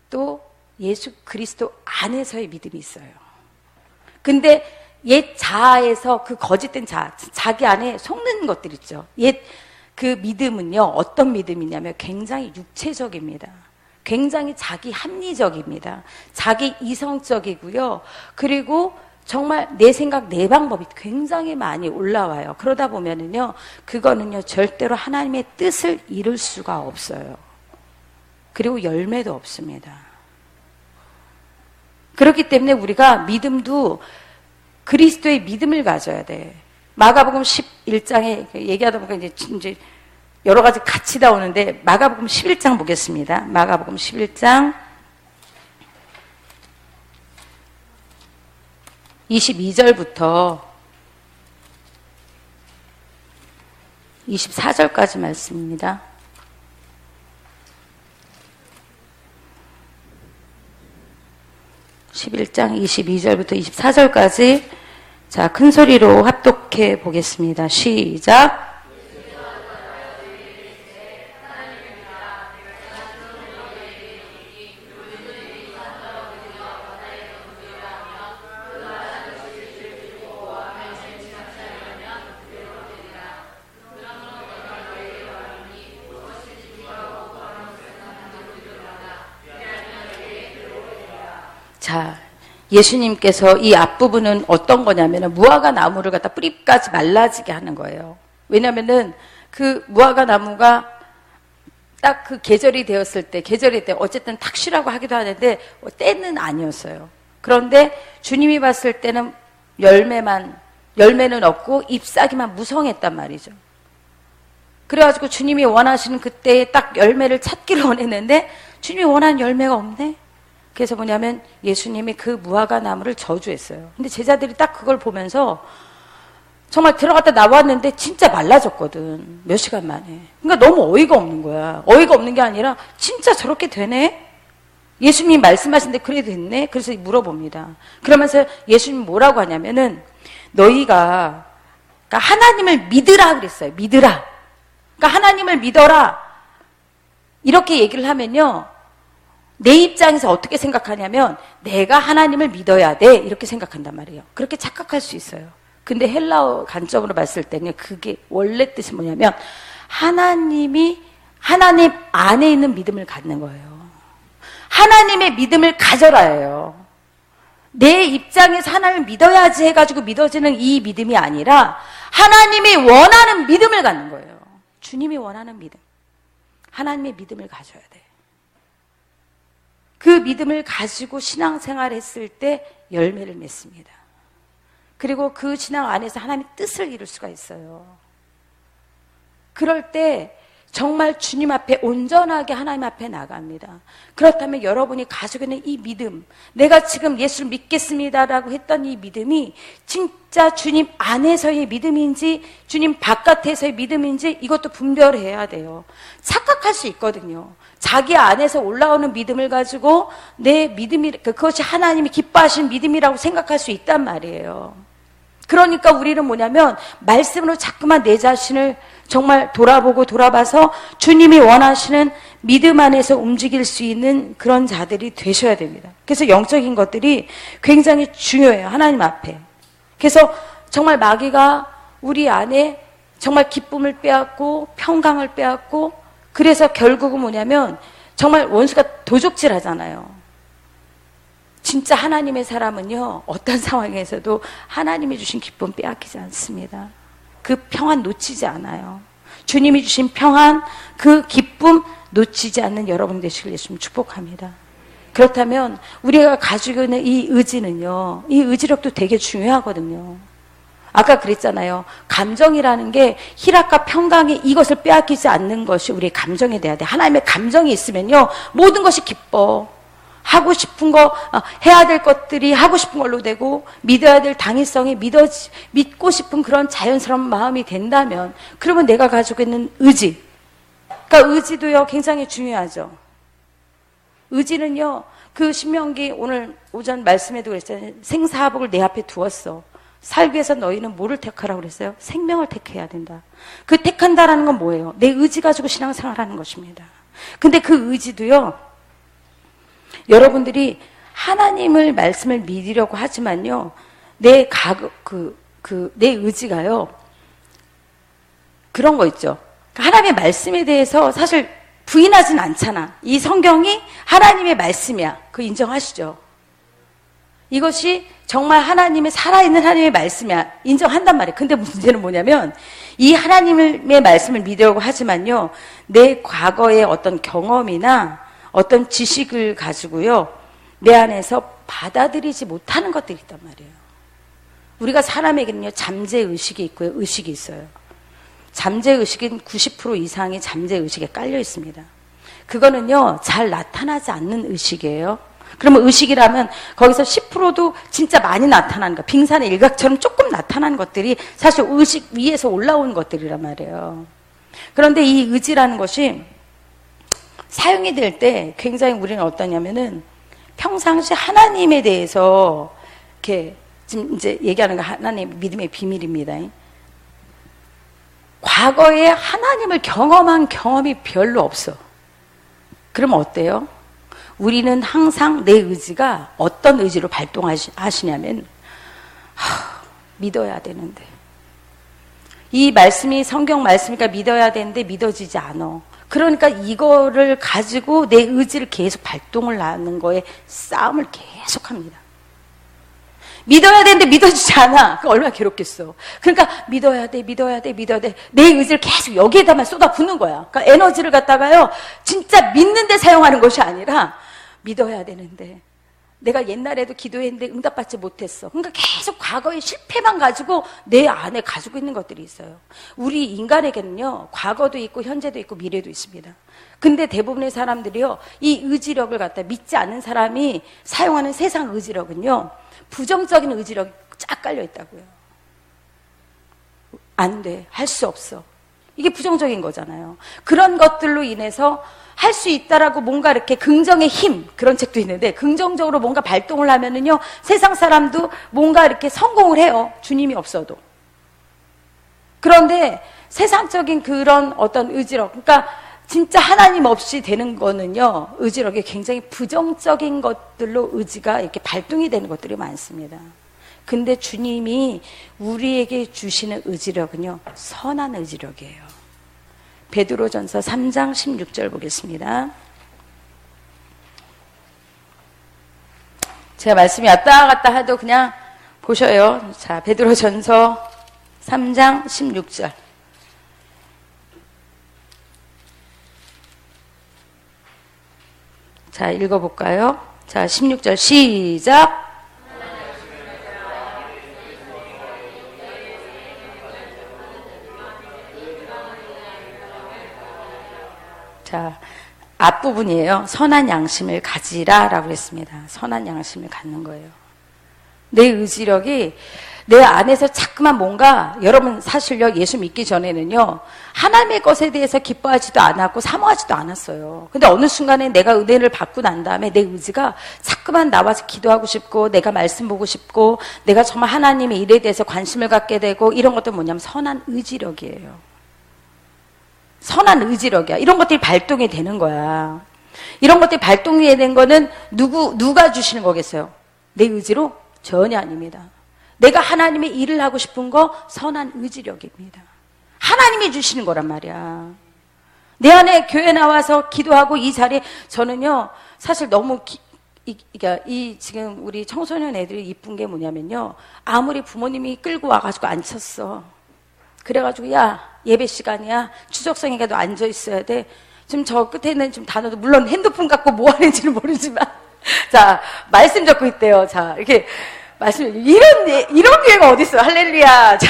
S1: 또 예수 그리스도 안에서의 믿음이 있어요. 근데 옛 자아에서 그 거짓된 자기 안에 속는 것들 있죠. 옛 그 믿음은요 어떤 믿음이냐면 굉장히 육체적입니다. 굉장히 자기 합리적입니다. 자기 이성적이고요. 그리고 정말 내 생각, 내 방법이 굉장히 많이 올라와요. 그러다 보면은요, 그거는요, 절대로 하나님의 뜻을 이룰 수가 없어요. 그리고 열매도 없습니다. 그렇기 때문에 우리가 믿음도 그리스도의 믿음을 가져야 돼. 마가복음 11장에 얘기하다 보니까 이제 여러 가지 같이 나오는데 마가복음 11장 보겠습니다. 마가복음 11장 22절부터 24절까지 말씀입니다. (11장) 22절부터 24절까지 자, 큰 소리로 합독해 보겠습니다. 시작. 자, 예수님께서 이 앞부분은 어떤 거냐면 무화과 나무를 갖다 뿌리까지 말라지게 하는 거예요. 왜냐면은 그 무화과 나무가 딱 그 계절이 되었을 때, 어쨌든 탁시라고 하기도 하는데 때는 아니었어요. 그런데 주님이 봤을 때는 열매는 없고 잎사귀만 무성했단 말이죠. 그래가지고 주님이 원하시는 그때에 딱 열매를 찾기를 원했는데 주님이 원하는 열매가 없네? 그래서 뭐냐면 예수님이 그 무화과 나무를 저주했어요. 근데 제자들이 딱 그걸 보면서 정말 들어갔다 나왔는데 진짜 말라졌거든. 몇 시간 만에. 그러니까 너무 어이가 없는 거야. 어이가 없는 게 아니라 진짜 저렇게 되네? 예수님이 말씀하신데 그래 됐네? 그래서 물어봅니다. 그러면서 예수님이 뭐라고 하냐면은 너희가 그러니까 하나님을 믿으라 그랬어요. 믿으라. 그러니까 하나님을 믿어라. 이렇게 얘기를 하면요. 내 입장에서 어떻게 생각하냐면 내가 하나님을 믿어야 돼 이렇게 생각한단 말이에요. 그렇게 착각할 수 있어요. 근데 헬라어 관점으로 봤을 때는 그게 원래 뜻이 뭐냐면 하나님 안에 있는 믿음을 갖는 거예요. 하나님의 믿음을 가져라예요. 내 입장에서 하나님을 믿어야지 해가지고 믿어지는 이 믿음이 아니라 하나님이 원하는 믿음을 갖는 거예요. 주님이 원하는 믿음. 하나님의 믿음을 가져야 돼. 그 믿음을 가지고 신앙생활 했을 때 열매를 맺습니다. 그리고 그 신앙 안에서 하나님의 뜻을 이룰 수가 있어요. 그럴 때 정말 주님 앞에 온전하게 하나님 앞에 나갑니다. 그렇다면 여러분이 가지고 있는 이 믿음, 내가 지금 예수를 믿겠습니다라고 했던 이 믿음이 진짜 주님 안에서의 믿음인지 주님 바깥에서의 믿음인지 이것도 분별해야 돼요. 착각할 수 있거든요. 자기 안에서 올라오는 믿음을 가지고 내 믿음이 그것이 하나님이 기뻐하신 믿음이라고 생각할 수 있단 말이에요. 그러니까 우리는 뭐냐면 말씀으로 자꾸만 내 자신을 정말 돌아보고 돌아봐서 주님이 원하시는 믿음 안에서 움직일 수 있는 그런 자들이 되셔야 됩니다. 그래서 영적인 것들이 굉장히 중요해요. 하나님 앞에. 그래서 정말 마귀가 우리 안에 정말 기쁨을 빼앗고 평강을 빼앗고 그래서 결국은 뭐냐면 정말 원수가 도적질 하잖아요. 진짜 하나님의 사람은요, 어떤 상황에서도 하나님이 주신 기쁨 빼앗기지 않습니다. 그 평안 놓치지 않아요. 주님이 주신 평안, 그 기쁨 놓치지 않는 여러분 되시길 예수님 축복합니다. 그렇다면 우리가 가지고 있는 이 의지는요, 이 의지력도 되게 중요하거든요. 아까 그랬잖아요. 감정이라는 게 희락과 평강이 이것을 빼앗기지 않는 것이 우리의 감정이 돼야 돼. 하나님의 감정이 있으면요, 모든 것이 기뻐. 하고 싶은 거, 해야 될 것들이 하고 싶은 걸로 되고, 믿어야 될 당위성이 믿고 싶은 그런 자연스러운 마음이 된다면, 그러면 내가 가지고 있는 의지. 그러니까 의지도요, 굉장히 중요하죠. 의지는요, 그 신명기 오늘 오전 말씀에도 그랬잖아요. 생사화복을 내 앞에 두었어. 살기 위해서 너희는 뭐를 택하라고 그랬어요? 생명을 택해야 된다. 그 택한다라는 건 뭐예요? 내 의지 가지고 신앙생활하는 것입니다. 근데 그 의지도요, 여러분들이 하나님을 말씀을 믿으려고 하지만요, 내 의지가요, 그런 거 있죠. 하나님의 말씀에 대해서 사실 부인하진 않잖아. 이 성경이 하나님의 말씀이야. 그거 인정하시죠? 이것이 정말 하나님의 살아있는 하나님의 말씀이야. 인정한단 말이에요. 근데 문제는 뭐냐면 이 하나님의 말씀을 믿으려고 하지만요, 내 과거의 어떤 경험이나 어떤 지식을 가지고요, 내 안에서 받아들이지 못하는 것들이 있단 말이에요. 우리가 사람에게는요, 잠재의식이 있고요, 의식이 있어요. 잠재의식은 90% 이상이 잠재의식에 깔려 있습니다. 그거는요, 잘 나타나지 않는 의식이에요. 그러면 의식이라면 거기서 10%도 진짜 많이 나타나는 거, 빙산의 일각처럼 조금 나타나는 것들이 사실 의식 위에서 올라온 것들이란 말이에요. 그런데 이 의지라는 것이 사용이 될 때 굉장히 우리는 어떠냐면은 평상시 하나님에 대해서 이렇게 지금 이제 얘기하는 거 하나님 믿음의 비밀입니다. 과거에 하나님을 경험한 경험이 별로 없어. 그러면 어때요? 우리는 항상 내 의지가 어떤 의지로 발동하시냐면 믿어야 되는데 이 말씀이 성경 말씀이니까 믿어야 되는데 믿어지지 않아. 그러니까 이거를 가지고 내 의지를 계속 발동을 하는 거에 싸움을 계속합니다. 믿어야 되는데 믿어지지 않아. 그 얼마나 괴롭겠어. 그러니까 믿어야 돼. 내 의지를 계속 여기에다만 쏟아붓는 거야. 그러니까 에너지를 갖다가요, 진짜 믿는데 사용하는 것이 아니라 믿어야 되는데 내가 옛날에도 기도했는데 응답받지 못했어. 그러니까 계속 과거의 실패만 가지고 내 안에 가지고 있는 것들이 있어요. 우리 인간에게는요, 과거도 있고 현재도 있고 미래도 있습니다. 근데 대부분의 사람들이요, 이 의지력을 갖다 믿지 않는 사람이 사용하는 세상 의지력은요, 부정적인 의지력이 쫙 깔려 있다고요. 안 돼. 할 수 없어. 이게 부정적인 거잖아요. 그런 것들로 인해서 할 수 있다라고 뭔가 이렇게 긍정의 힘, 그런 책도 있는데 긍정적으로 뭔가 발동을 하면은요, 세상 사람도 뭔가 이렇게 성공을 해요. 주님이 없어도. 그런데 세상적인 그런 어떤 의지력, 그러니까 진짜 하나님 없이 되는 거는요, 의지력이 굉장히 부정적인 것들로 의지가 이렇게 발동이 되는 것들이 많습니다. 근데 주님이 우리에게 주시는 의지력은요, 선한 의지력이에요. 베드로전서 3장 16절 보겠습니다. 제가 말씀이 왔다 갔다 해도 그냥 보셔요. 자, 베드로전서 3장 16절. 자, 읽어볼까요? 자, 16절 시작. 자, 앞부분이에요. 선한 양심을 가지라 라고 했습니다. 선한 양심을 갖는 거예요. 내 의지력이 내 안에서 자꾸만 뭔가, 여러분 사실요, 예수 믿기 전에는요, 하나님의 것에 대해서 기뻐하지도 않았고 사모하지도 않았어요. 근데 어느 순간에 내가 은혜를 받고 난 다음에 내 의지가 자꾸만 나와서 기도하고 싶고, 내가 말씀 보고 싶고, 내가 정말 하나님의 일에 대해서 관심을 갖게 되고, 이런 것들 뭐냐면 선한 의지력이에요. 선한 의지력이야. 이런 것들이 발동이 되는 거야. 이런 것들이 발동이 되는 거는 누가 주시는 거겠어요? 내 의지로? 전혀 아닙니다. 내가 하나님의 일을 하고 싶은 거 선한 의지력입니다. 하나님이 주시는 거란 말이야. 내 안에 교회 나와서 기도하고 이 자리에 저는요, 사실 너무 지금 우리 청소년 애들이 이쁜 게 뭐냐면요, 아무리 부모님이 끌고 와가지고 앉혔어. 그래가지고 야, 예배 시간이야. 추석성에가 너 앉아 있어야 돼. 지금 저 끝에 있는 지금 단어도 물론 핸드폰 갖고 뭐 하는지는 모르지만 자, 말씀 적고 있대요. 자, 이렇게 말씀, 이런 기회가 어딨어. 할렐루야. 자,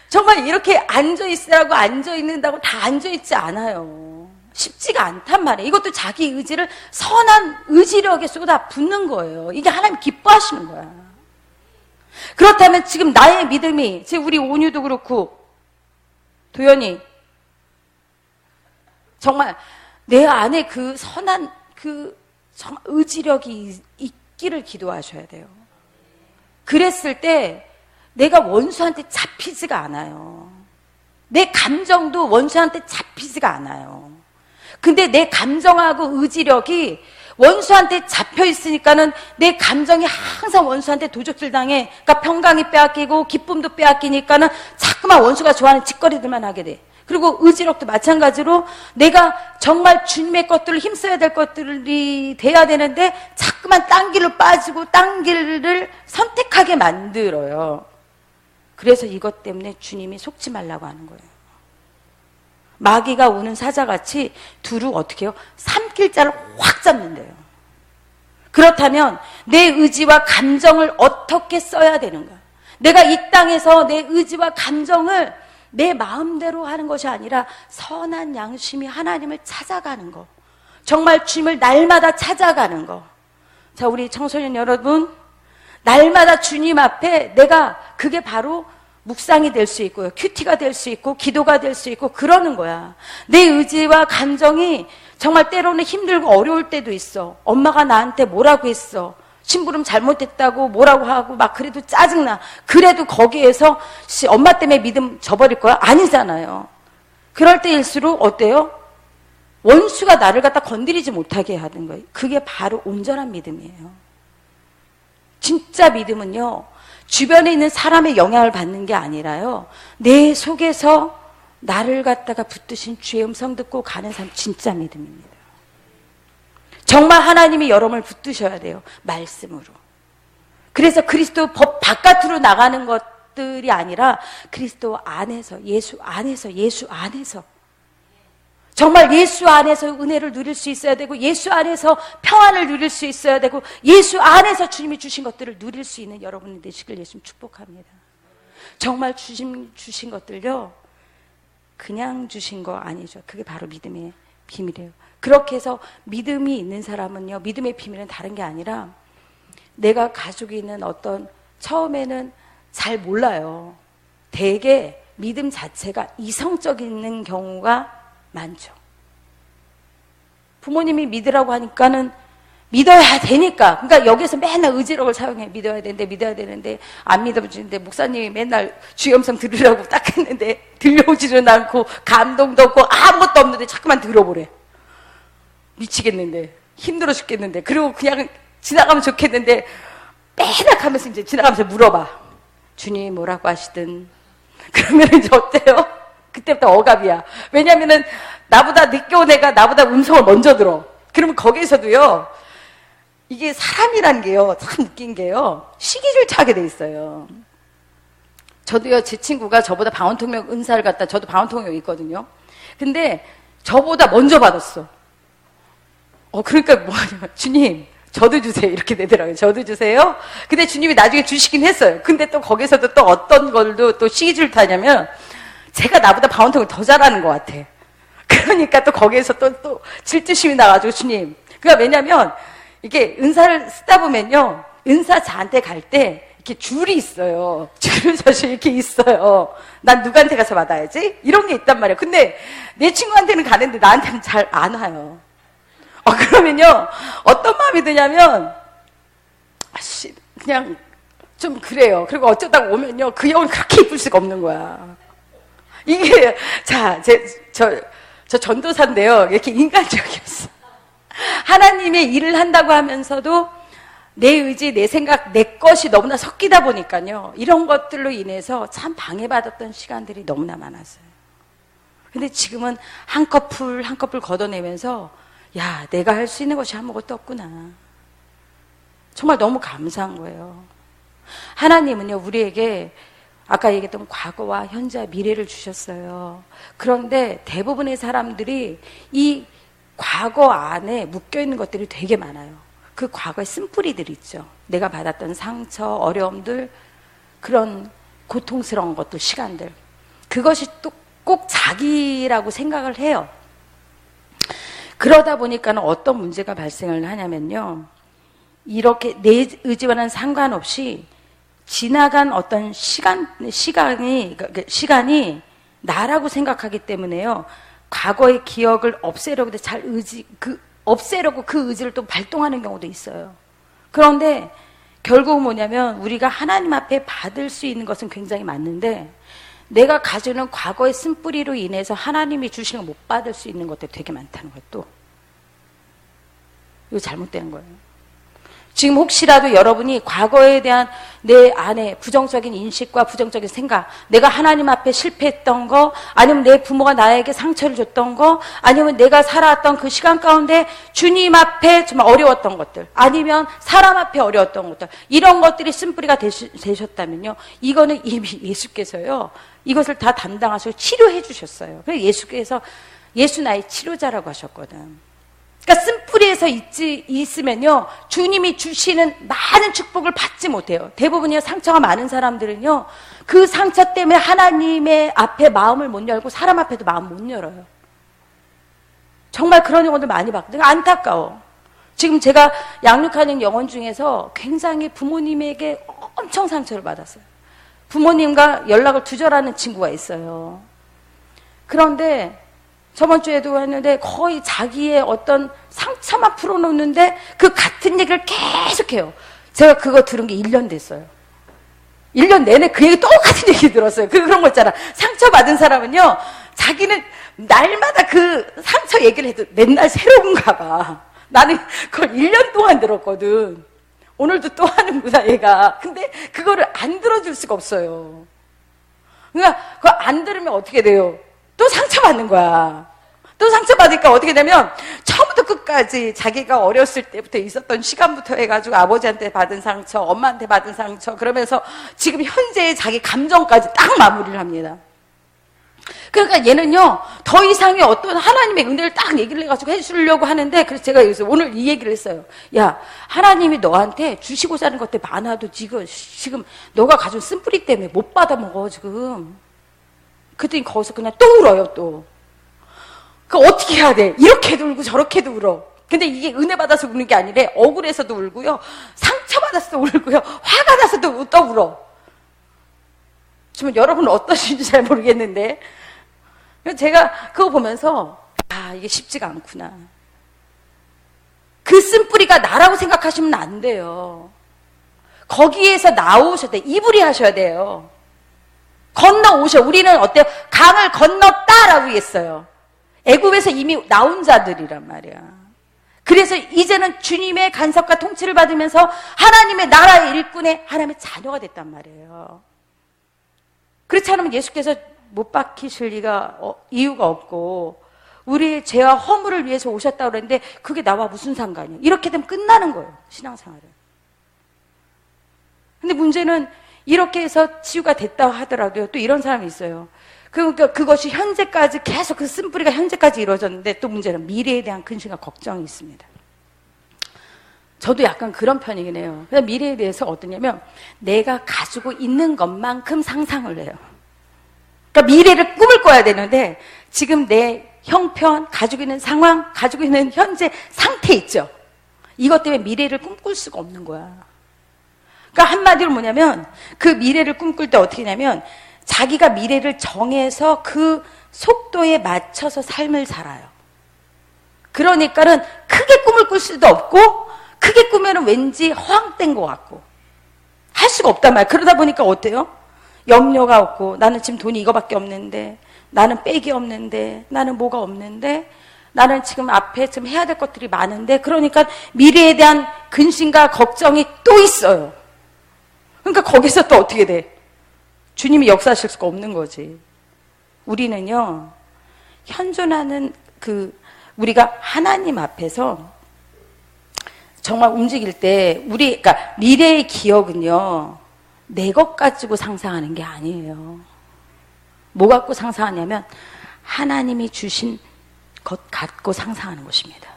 S1: 정말 이렇게 앉아 있으라고 앉아 있는다고 다 앉아 있지 않아요. 쉽지가 않단 말이에요. 이것도 자기 의지를 선한 의지력에 쏟아 붓는 거예요. 이게 하나님 기뻐하시는 거야. 그렇다면 지금 나의 믿음이, 지금 우리 온유도 그렇고 도연이 정말 내 안에 그 선한 그 정말 의지력이 있기를 기도하셔야 돼요. 그랬을 때 내가 원수한테 잡히지가 않아요. 내 감정도 원수한테 잡히지가 않아요. 근데 내 감정하고 의지력이 원수한테 잡혀 있으니까는 내 감정이 항상 원수한테 도적질 당해. 그러니까 평강이 빼앗기고 기쁨도 빼앗기니까는 자꾸만 원수가 좋아하는 짓거리들만 하게 돼. 그리고 의지력도 마찬가지로 내가 정말 주님의 것들을 힘써야 될 것들이 돼야 되는데 자꾸만 딴 길로 빠지고 딴 길을 선택하게 만들어요. 그래서 이것 때문에 주님이 속지 말라고 하는 거예요. 마귀가 우는 사자같이 두루 어떻게 해요? 삼킬자를 확 잡는데요. 그렇다면 내 의지와 감정을 어떻게 써야 되는가? 내가 이 땅에서 내 의지와 감정을 내 마음대로 하는 것이 아니라 선한 양심이 하나님을 찾아가는 거. 정말 주님을 날마다 찾아가는 거. 자, 우리 청소년 여러분, 날마다 주님 앞에 내가 그게 바로 묵상이 될 수 있고요. 큐티가 될 수 있고 기도가 될 수 있고 그러는 거야. 내 의지와 감정이 정말 때로는 힘들고 어려울 때도 있어. 엄마가 나한테 뭐라고 했어. 심부름 잘못했다고 뭐라고 하고 막 그래도 짜증나. 그래도 거기에서 엄마 때문에 믿음 저버릴 거야? 아니잖아요. 그럴 때일수록 어때요? 원수가 나를 갖다 건드리지 못하게 하는 거예요. 그게 바로 온전한 믿음이에요. 진짜 믿음은요, 주변에 있는 사람의 영향을 받는 게 아니라요, 내 속에서 나를 갖다가 붙드신 주의 음성 듣고 가는 사람, 진짜 믿음입니다. 정말 하나님이 여러분을 붙드셔야 돼요. 말씀으로. 그래서 그리스도 법 바깥으로 나가는 것들이 아니라 그리스도 안에서, 예수 안에서 정말 예수 안에서 은혜를 누릴 수 있어야 되고, 예수 안에서 평안을 누릴 수 있어야 되고, 예수 안에서 주님이 주신 것들을 누릴 수 있는 여러분이 되시길 예수님 축복합니다. 정말 주신 것들요, 그냥 주신 거 아니죠. 그게 바로 믿음의 비밀이에요. 그렇게 해서 믿음이 있는 사람은요, 믿음의 비밀은 다른 게 아니라 내가 가지고 있는 어떤, 처음에는 잘 몰라요. 대개 믿음 자체가 이성적인 경우가 많죠. 부모님이 믿으라고 하니까는 믿어야 되니까. 그러니까 여기서 맨날 의지력을 사용해. 믿어야 되는데 안 믿어주는데, 목사님이 맨날 주의 음성 들으라고 딱 했는데 들려오지는 않고 감동도 없고 아무것도 없는데 자꾸만 들어보래. 미치겠는데, 힘들어 죽겠는데, 그리고 그냥 지나가면 좋겠는데 맨날 가면서 이제 지나가면서 물어봐. 주님이 뭐라고 하시든. 그러면 이제 어때요? 그때부터 억압이야. 왜냐면은 나보다 늦게 온 애가 나보다 음성을 먼저 들어. 그러면 거기에서도요, 이게 사람이라는 게요, 참 웃긴 게요, 시기를 차게 돼 있어요. 저도요, 제 친구가 저보다 방언통역 은사를 갖다, 저도 방언통역 있거든요. 근데 저보다 먼저 받았어. 그러니까 뭐냐면, 주님, 저도 주세요. 이렇게 되더라고요. 저도 주세요. 근데 주님이 나중에 주시긴 했어요. 근데 또 거기서도 또 어떤 걸로 또 시기를 타냐면, 제가 나보다 방언통을 더 잘하는 것 같아. 그러니까 또 거기에서 또 질투심이 나가지고, 주님. 그러니까 왜냐면, 이게 은사를 쓰다 보면요, 은사자한테 갈 때 이렇게 줄이 있어요. 줄을 서서 이렇게 있어요. 난 누구한테 가서 받아야지? 이런 게 있단 말이에요. 근데 내 친구한테는 가는데 나한테는 잘 안 와요. 그러면요, 어떤 마음이 드냐면, 그냥 좀 그래요. 그리고 어쩌다가 오면요, 그 형은 그렇게 이쁠 수가 없는 거야. 이게, 자, 저 전도사인데요. 이렇게 인간적이었어. 하나님의 일을 한다고 하면서도 내 의지, 내 생각, 내 것이 너무나 섞이다 보니까요, 이런 것들로 인해서 참 방해받았던 시간들이 너무나 많았어요. 근데 지금은 한 커플 한 커플 걷어내면서, 야, 내가 할 수 있는 것이 아무것도 없구나. 정말 너무 감사한 거예요. 하나님은요, 우리에게 아까 얘기했던 과거와 현재와 미래를 주셨어요. 그런데 대부분의 사람들이 이 과거 안에 묶여있는 것들이 되게 많아요. 그 과거의 쓴뿌리들 있죠. 내가 받았던 상처, 어려움들, 그런 고통스러운 것들, 시간들. 그것이 또 꼭 자기라고 생각을 해요. 그러다 보니까 어떤 문제가 발생을 하냐면요, 이렇게 내 의지와는 상관없이 지나간 어떤 시간이 나라고 생각하기 때문에요, 과거의 기억을 없애려고 없애려고 그 의지를 또 발동하는 경우도 있어요. 그런데 결국 뭐냐면, 우리가 하나님 앞에 받을 수 있는 것은 굉장히 많은데, 내가 가지고 있는 과거의 쓴뿌리로 인해서 하나님이 주시는 걸 못 받을 수 있는 것들이 되게 많다는 것도, 이거 잘못된 거예요. 지금 혹시라도 여러분이 과거에 대한 내 안에 부정적인 인식과 부정적인 생각, 내가 하나님 앞에 실패했던 거, 아니면 내 부모가 나에게 상처를 줬던 거, 아니면 내가 살아왔던 그 시간 가운데 주님 앞에 정말 어려웠던 것들, 아니면 사람 앞에 어려웠던 것들, 이런 것들이 쓴뿌리가 되셨다면요, 이거는 이미 예수께서요, 이것을 다 담당하시고 치료해 주셨어요. 그래서 예수께서 예수 나의 치료자라고 하셨거든. 그러니까 쓴뿌리의 거기에서 있으면요, 주님이 주시는 많은 축복을 받지 못해요. 대부분이요, 상처가 많은 사람들은요, 그 상처 때문에 하나님의 앞에 마음을 못 열고 사람 앞에도 마음 못 열어요. 정말 그런 영혼들 많이 봤거든요. 안타까워. 지금 제가 양육하는 영혼 중에서 굉장히 부모님에게 엄청 상처를 받았어요. 부모님과 연락을 두절하는 친구가 있어요. 그런데 저번 주에도 했는데 거의 자기의 어떤 상처만 풀어놓는데 그 같은 얘기를 계속해요. 제가 그거 들은 게 1년 됐어요. 1년 내내 그 얘기 똑같은 얘기 들었어요. 그런 거 있잖아. 상처받은 사람은요, 자기는 날마다 그 상처 얘기를 해도 맨날 새로운가 봐. 나는 그걸 1년 동안 들었거든. 오늘도 또 하는구나, 얘가. 근데 그거를 안 들어줄 수가 없어요. 그러니까 그거 안 들으면 어떻게 돼요? 또 상처받는 거야. 또 상처받으니까 어떻게 되면 처음부터 끝까지 자기가 어렸을 때부터 있었던 시간부터 해가지고 아버지한테 받은 상처, 엄마한테 받은 상처, 그러면서 지금 현재의 자기 감정까지 딱 마무리를 합니다. 그러니까 얘는요, 더 이상의 어떤 하나님의 은혜를 딱 얘기를 해가지고 해주려고 하는데, 그래서 제가 여기서 오늘 이 얘기를 했어요. 야, 하나님이 너한테 주시고자 하는 것들 많아도 지금 너가 가진 쓴뿌리 때문에 못 받아먹어, 지금. 그랬더니 거기서 그냥 또 울어요, 또. 그 어떻게 해야 돼? 이렇게도 울고 저렇게도 울어. 근데 이게 은혜 받아서 우는 게 아니래. 억울해서도 울고요, 상처받아서도 울고요, 화가 나서도 또 울어. 지금 여러분은 어떠신지 잘 모르겠는데, 제가 그거 보면서 아, 이게 쉽지가 않구나. 그 쓴뿌리가 나라고 생각하시면 안 돼요. 거기에서 나오셔야 돼. 이불이 하셔야 돼요. 건너오셔. 우리는 어때요? 강을 건넜다라고 했어요. 애굽에서 이미 나온 자들이란 말이야. 그래서 이제는 주님의 간섭과 통치를 받으면서 하나님의 나라의 일꾼의 하나님의 자녀가 됐단 말이에요. 그렇지 않으면 예수께서 못 박히실 이유가 없고, 우리의 죄와 허물을 위해서 오셨다고 그랬는데 그게 나와 무슨 상관이야. 이렇게 되면 끝나는 거예요, 신앙생활은. 근데 문제는 이렇게 해서 치유가 됐다고 하더라도요, 또 이런 사람이 있어요. 그러니까 그것이 현재까지 계속 그 쓴뿌리가 현재까지 이루어졌는데, 또 문제는 미래에 대한 근심과 걱정이 있습니다. 저도 약간 그런 편이긴 해요. 그냥 미래에 대해서 어떠냐면, 내가 가지고 있는 것만큼 상상을 해요. 그러니까 미래를 꿈을 꿔야 되는데, 지금 내 형편, 가지고 있는 상황, 가지고 있는 현재 상태 있죠? 이것 때문에 미래를 꿈꿀 수가 없는 거야. 그러니까 한마디로 뭐냐면, 그 미래를 꿈꿀 때 어떻게 하냐면, 자기가 미래를 정해서 그 속도에 맞춰서 삶을 살아요. 그러니까는 크게 꿈을 꿀 수도 없고, 크게 꾸면은 왠지 허황된 것 같고, 할 수가 없단 말이에요. 그러다 보니까 어때요? 염려가 없고, 나는 지금 돈이 이거밖에 없는데, 나는 백이 없는데, 나는 뭐가 없는데, 나는 지금 앞에 지금 해야 될 것들이 많은데, 그러니까 미래에 대한 근심과 걱정이 또 있어요. 그러니까 거기서 또 어떻게 돼? 주님이 역사하실 수가 없는 거지. 우리는요, 현존하는 우리가 하나님 앞에서 정말 움직일 때, 그러니까 미래의 기억은요, 내 것 가지고 상상하는 게 아니에요. 뭐 갖고 상상하냐면, 하나님이 주신 것 갖고 상상하는 것입니다.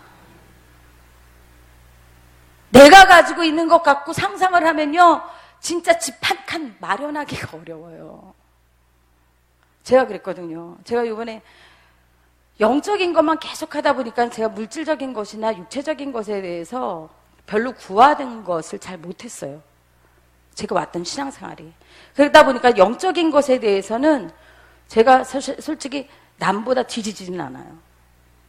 S1: 내가 가지고 있는 것 갖고 상상을 하면요, 진짜 집 한 칸 마련하기가 어려워요. 제가 그랬거든요. 제가 이번에 영적인 것만 계속 하다 보니까 제가 물질적인 것이나 육체적인 것에 대해서 별로 구하는 것을 잘 못했어요. 제가 왔던 신앙생활이. 그러다 보니까 영적인 것에 대해서는 제가 솔직히 남보다 뒤지지는 않아요.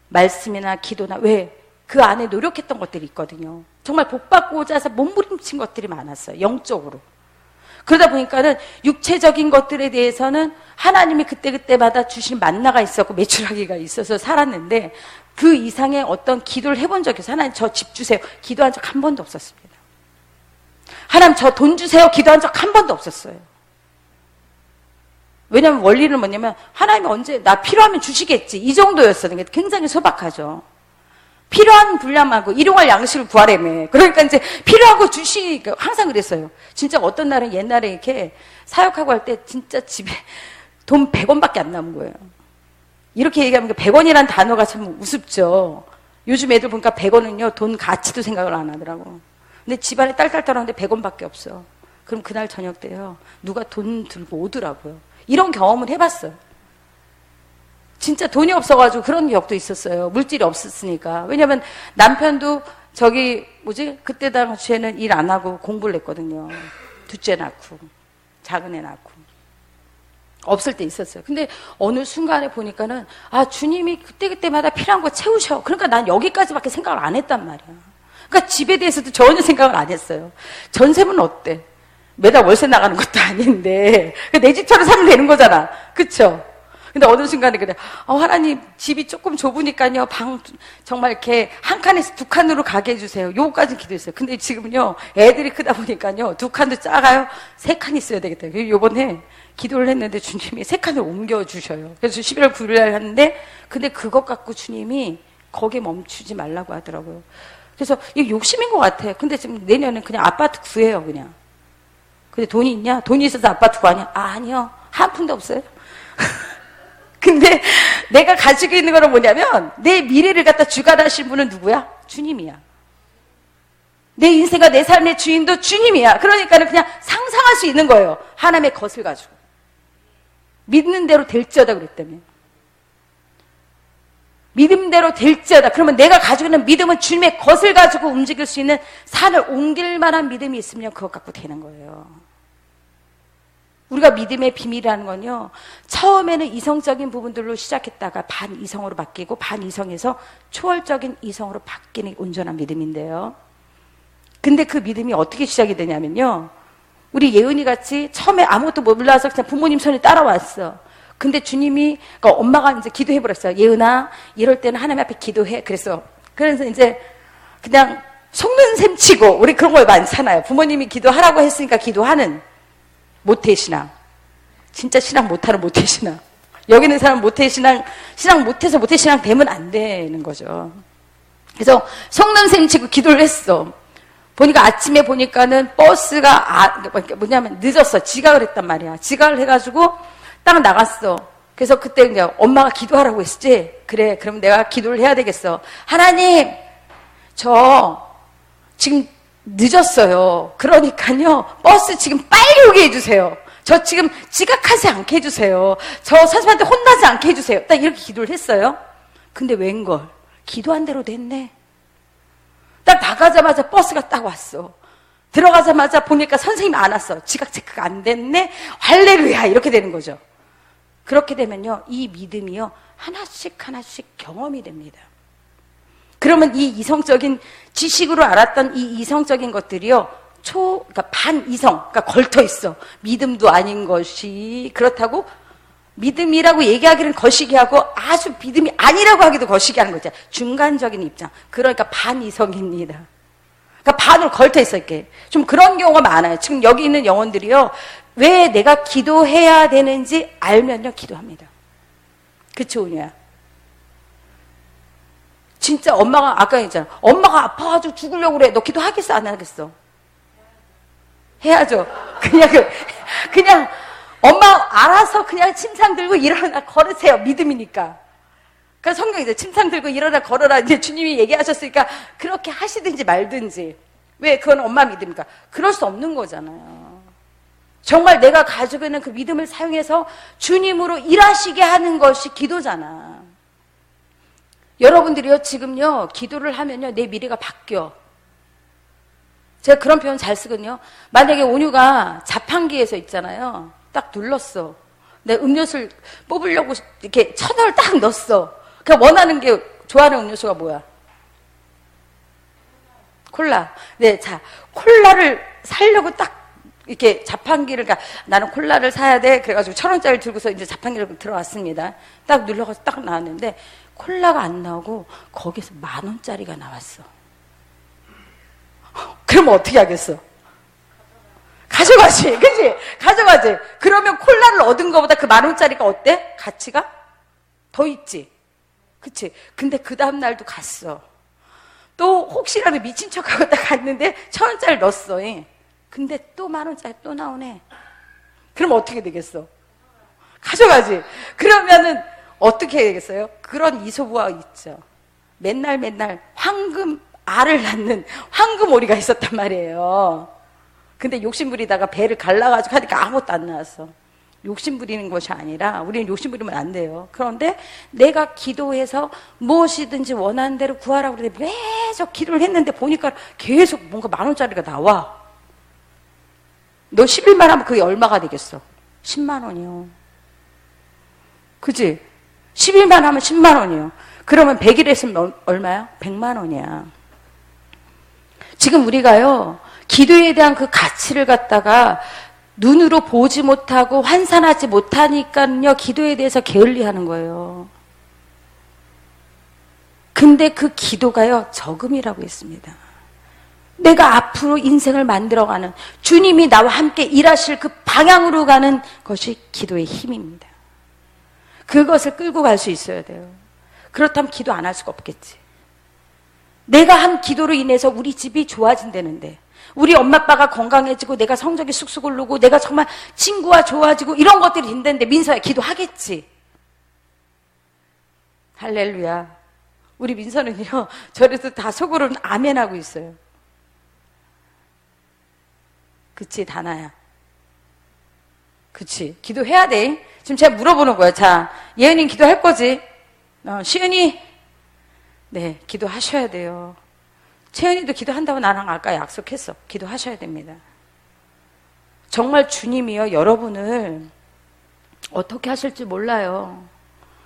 S1: 말씀이나 기도나, 왜? 그 안에 노력했던 것들이 있거든요. 정말 복받고자 해서 몸부림친 것들이 많았어요, 영적으로. 그러다 보니까는 육체적인 것들에 대해서는 하나님이 그때그때마다 주신 만나가 있었고 메추라기가 있어서 살았는데, 그 이상의 어떤 기도를 해본 적이 없어요. 하나님 저 집 주세요, 기도한 적 한 번도 없었습니다. 하나님 저 돈 주세요, 기도한 적 한 번도 없었어요. 왜냐하면 원리는 뭐냐면, 하나님이 언제 나 필요하면 주시겠지, 이 정도였어요. 굉장히 소박하죠. 필요한 분량만고 일용할 양식을 구하라며. 그러니까 이제 필요하고 주시니까 항상 그랬어요. 진짜 어떤 날은 옛날에 이렇게 사역하고 할 때 진짜 집에 돈 100원밖에 안 남은 거예요. 이렇게 얘기하면 100원이라는 단어가 참 우습죠. 요즘 애들 보니까 100원은요, 돈 가치도 생각을 안 하더라고. 근데 집안에 딸딸 떨었는데 100원밖에 없어. 그럼 그날 저녁 때요, 누가 돈 들고 오더라고요. 이런 경험을 해봤어요. 진짜 돈이 없어가지고 그런 기억도 있었어요. 물질이 없었으니까. 왜냐면 남편도 그때 당시에는 일 안 하고 공부를 했거든요. 둘째 낳고, 작은 애 낳고. 없을 때 있었어요. 근데 어느 순간에 보니까는, 주님이 그때그때마다 필요한 거 채우셔. 그러니까 난 여기까지밖에 생각을 안 했단 말이야. 그러니까 집에 대해서도 전혀 생각을 안 했어요. 전세는 어때? 매달 월세 나가는 것도 아닌데 내 집처럼 살면 되는 거잖아. 그쵸? 근데 어느 순간에 그래, 하나님 집이 조금 좁으니까요, 방 정말 이렇게 한 칸에서 두 칸으로 가게 해주세요. 요거까지 기도했어요. 근데 지금은요, 애들이 크다 보니까요, 두 칸도 작아요. 세 칸 있어야 되겠다. 요번에 기도를 했는데 주님이 세 칸을 옮겨주셔요. 그래서 11월 9일 날 하는데, 근데 그것 갖고 주님이 거기에 멈추지 말라고 하더라고요. 그래서 이게 욕심인 것 같아. 근데 지금 내년에 그냥 아파트 구해요, 그냥. 근데 돈이 있냐? 돈이 있어서 아파트 구하냐? 아니요. 한 푼도 없어요. 근데 내가 가지고 있는 거는 뭐냐면, 내 미래를 갖다 주관하신 분은 누구야? 주님이야. 내 인생과 내 삶의 주인도 주님이야. 그러니까는 그냥 상상할 수 있는 거예요. 하나님의 것을 가지고. 믿는 대로 될지어다 그랬다며. 믿음대로 될지어다. 그러면 내가 가지고 있는 믿음은 주님의 것을 가지고 움직일 수 있는, 산을 옮길 만한 믿음이 있으면 그것 갖고 되는 거예요. 우리가 믿음의 비밀이라는 건요, 처음에는 이성적인 부분들로 시작했다가 반이성으로 바뀌고, 반이성에서 초월적인 이성으로 바뀌는 온전한 믿음인데요. 근데 그 믿음이 어떻게 시작이 되냐면요, 우리 예은이 같이 처음에 아무것도 몰라서 그냥 부모님 손에 따라왔어. 근데 주님이, 그러니까 엄마가 이제 기도해버렸어요. 예은아, 이럴 때는 하나님 앞에 기도해. 그래서 이제 그냥 속는 셈 치고, 우리 그런 거 많잖아요. 부모님이 기도하라고 했으니까 기도하는 모태신앙. 진짜 신앙 못하는 모태신앙. 여기 있는 사람 모태신앙, 신앙 못해서 모태신앙 되면 안 되는 거죠. 그래서 속는 셈 치고 기도를 했어. 보니까 아침에 보니까는 버스가 뭐냐면 늦었어. 지각을 했단 말이야. 지각을 해가지고 딱 나갔어. 그래서 그때 그냥 엄마가 기도하라고 했지. 그래, 그럼 내가 기도를 해야 되겠어. 하나님, 저 지금 늦었어요. 그러니까요, 버스 지금 빨리 오게 해주세요. 저 지금 지각하지 않게 해주세요. 저 선생님한테 혼나지 않게 해주세요. 딱 이렇게 기도를 했어요. 근데 웬걸, 기도한 대로 됐네. 딱 나가자마자 버스가 딱 왔어. 들어가자마자 보니까 선생님이 안 왔어. 지각 체크가 안 됐네. 할렐루야, 이렇게 되는 거죠. 그렇게 되면요, 이 믿음이요, 하나씩 경험이 됩니다. 그러면 이 이성적인 지식으로 알았던 이 이성적인 것들이요, 그러니까 반이성, 그러니까 걸터 있어. 믿음도 아닌 것이, 그렇다고 믿음이라고 얘기하기는 거시기 하고, 아주 믿음이 아니라고 하기도 거시기 하는 거죠. 중간적인 입장. 그러니까 반이성입니다. 그러니까 반으로 걸터 있어, 이렇게. 좀 그런 경우가 많아요. 지금 여기 있는 영혼들이요, 왜 내가 기도해야 되는지 알면요, 기도합니다. 그치, 은유야? 진짜 엄마가, 아까 했잖아. 엄마가 아파가지고 죽으려고 그래. 너 기도하겠어? 안 하겠어? 해야죠. 그냥, 엄마 알아서 그냥 침상 들고 일어나 걸으세요. 믿음이니까. 그러니까 성경이죠. 침상 들고 일어나 걸어라. 이제 주님이 얘기하셨으니까 그렇게 하시든지 말든지. 왜? 그건 엄마 믿음이니까. 그럴 수 없는 거잖아요. 정말 내가 가지고 있는 그 믿음을 사용해서 주님으로 일하시게 하는 것이 기도잖아. 여러분들이요, 지금요, 기도를 하면요, 내 미래가 바뀌어. 제가 그런 표현 잘 쓰거든요. 만약에 온유가 자판기에서 있잖아요. 딱 눌렀어. 내 음료수를 뽑으려고 이렇게 1,000원을 딱 넣었어. 그러니까 원하는 게, 좋아하는 음료수가 뭐야? 콜라. 네, 자, 콜라를 사려고 딱 이렇게 자판기를, 그러니까 나는 콜라를 사야 돼. 그래가지고 1,000원짜리 들고서 이제 자판기를 들어왔습니다. 딱 눌러가지고 딱 나왔는데, 콜라가 안 나오고 거기서 10,000원짜리가 나왔어. 그러면 어떻게 하겠어? 가져가지. 그치? 가져가지. 그러면 콜라를 얻은 것보다 그 10,000원짜리가 어때? 가치가 더 있지. 그치? 근데 그 다음날도 갔어. 또 혹시라도 미친 척하고 딱 갔는데 1,000원짜리 넣었어. 근데 또 10,000원짜리 또 나오네. 그럼 어떻게 되겠어? 가져가지. 그러면은 어떻게 해야 되겠어요? 그런 이소부가 있죠. 맨날 황금 알을 낳는 황금오리가 있었단 말이에요. 근데 욕심 부리다가 배를 갈라가지고 하니까 아무것도 안 나왔어. 욕심 부리는 것이 아니라 우리는 욕심 부리면 안 돼요. 그런데 내가 기도해서 무엇이든지 원하는 대로 구하라고 그러는데 계속 기도를 했는데 보니까 계속 뭔가 10,000원짜리가 나와. 너 11만 하면 그게 얼마가 되겠어? 10만 원이요. 그치? 11만 하면 10만 원이요. 그러면 100일 했으면 얼마야? 100만 원이야. 지금 우리가요, 기도에 대한 그 가치를 갖다가 눈으로 보지 못하고 환산하지 못하니까요, 기도에 대해서 게을리하는 거예요. 근데 그 기도가요, 저금이라고 했습니다. 내가 앞으로 인생을 만들어가는, 주님이 나와 함께 일하실 그 방향으로 가는 것이 기도의 힘입니다. 그것을 끌고 갈 수 있어야 돼요. 그렇다면 기도 안 할 수가 없겠지. 내가 한 기도로 인해서 우리 집이 좋아진다는데, 우리 엄마 아빠가 건강해지고 내가 성적이 쑥쑥 오르고 내가 정말 친구와 좋아지고 이런 것들이 된다는데 민서야 기도하겠지. 할렐루야. 우리 민서는요, 저래도 다 속으로는 아멘 하고 있어요. 그치, 다나야. 그치, 기도해야 돼. 지금 제가 물어보는 거예요. 자, 예은이 기도할 거지? 시은이? 네, 기도하셔야 돼요. 채은이도 기도한다고 나랑 아까 약속했어. 기도하셔야 됩니다. 정말 주님이요, 여러분을 어떻게 하실지 몰라요.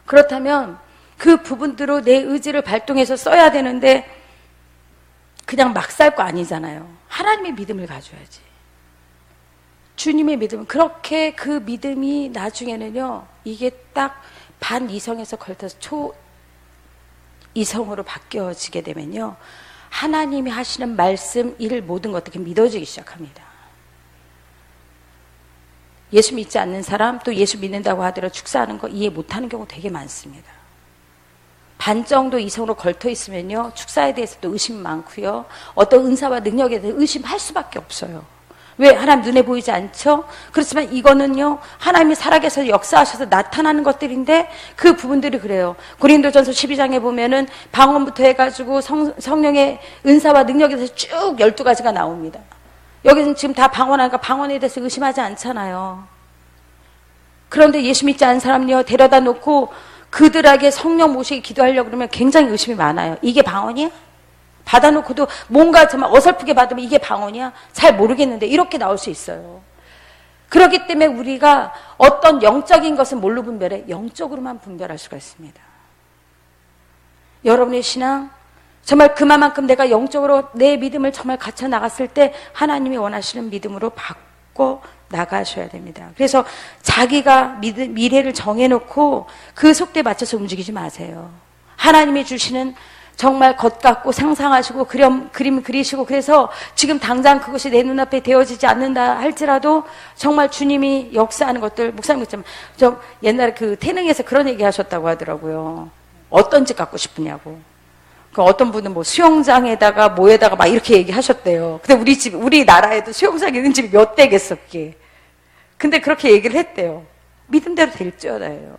S1: 그렇다면 그 부분대로 내 의지를 발동해서 써야 되는데 그냥 막 살 거 아니잖아요. 하나님의 믿음을 가져야지. 주님의 믿음, 그렇게 그 믿음이 나중에는요, 이게 딱 반이성에서 걸쳐서 초이성으로 바뀌어지게 되면요, 하나님이 하시는 말씀, 일, 모든 것들이 믿어지기 시작합니다. 예수 믿지 않는 사람, 또 예수 믿는다고 하더라도 축사하는 거 이해 못하는 경우 되게 많습니다. 반 정도 이성으로 걸터 있으면요, 축사에 대해서도 의심이 많고요, 어떤 은사와 능력에 대해서 의심할 수밖에 없어요. 왜? 하나님 눈에 보이지 않죠? 그렇지만 이거는요, 하나님이 살아계셔서 역사하셔서 나타나는 것들인데 그 부분들이 그래요. 고린도전서 12장에 보면은 방언부터 해가지고 성령의 은사와 능력에 대해서 쭉 12가지가 나옵니다. 여기는 지금 다 방언하니까 방언에 대해서 의심하지 않잖아요. 그런데 예수 믿지 않은 사람요, 데려다 놓고 그들에게 성령 모시게 기도하려고 그러면 굉장히 의심이 많아요. 이게 방언이야? 받아놓고도 뭔가 정말 어설프게 받으면 이게 방언이야? 잘 모르겠는데 이렇게 나올 수 있어요. 그렇기 때문에 우리가 어떤 영적인 것은 뭘로 분별해? 영적으로만 분별할 수가 있습니다. 여러분의 신앙, 정말 그만큼 내가 영적으로 내 믿음을 정말 갖춰 나갔을 때 하나님이 원하시는 믿음으로 바꿔 나가셔야 됩니다. 그래서 자기가 미래를 정해놓고 그 속도에 맞춰서 움직이지 마세요. 하나님이 주시는 정말 것 같고 상상하시고 그림 그리시고, 그래서 지금 당장 그것이 내 눈앞에 되어지지 않는다 할지라도 정말 주님이 역사하는 것들, 목사님 그랬지만 저 옛날에 그 태능에서 그런 얘기 하셨다고 하더라고요. 어떤 집 갖고 싶으냐고. 그 어떤 분은 뭐 수영장에다가 뭐에다가 막 이렇게 얘기하셨대요. 근데 우리 나라에도 수영장 있는 집이 몇 대겠어 그게. 근데 그렇게 얘기를 했대요. 믿음대로 될지어다예요.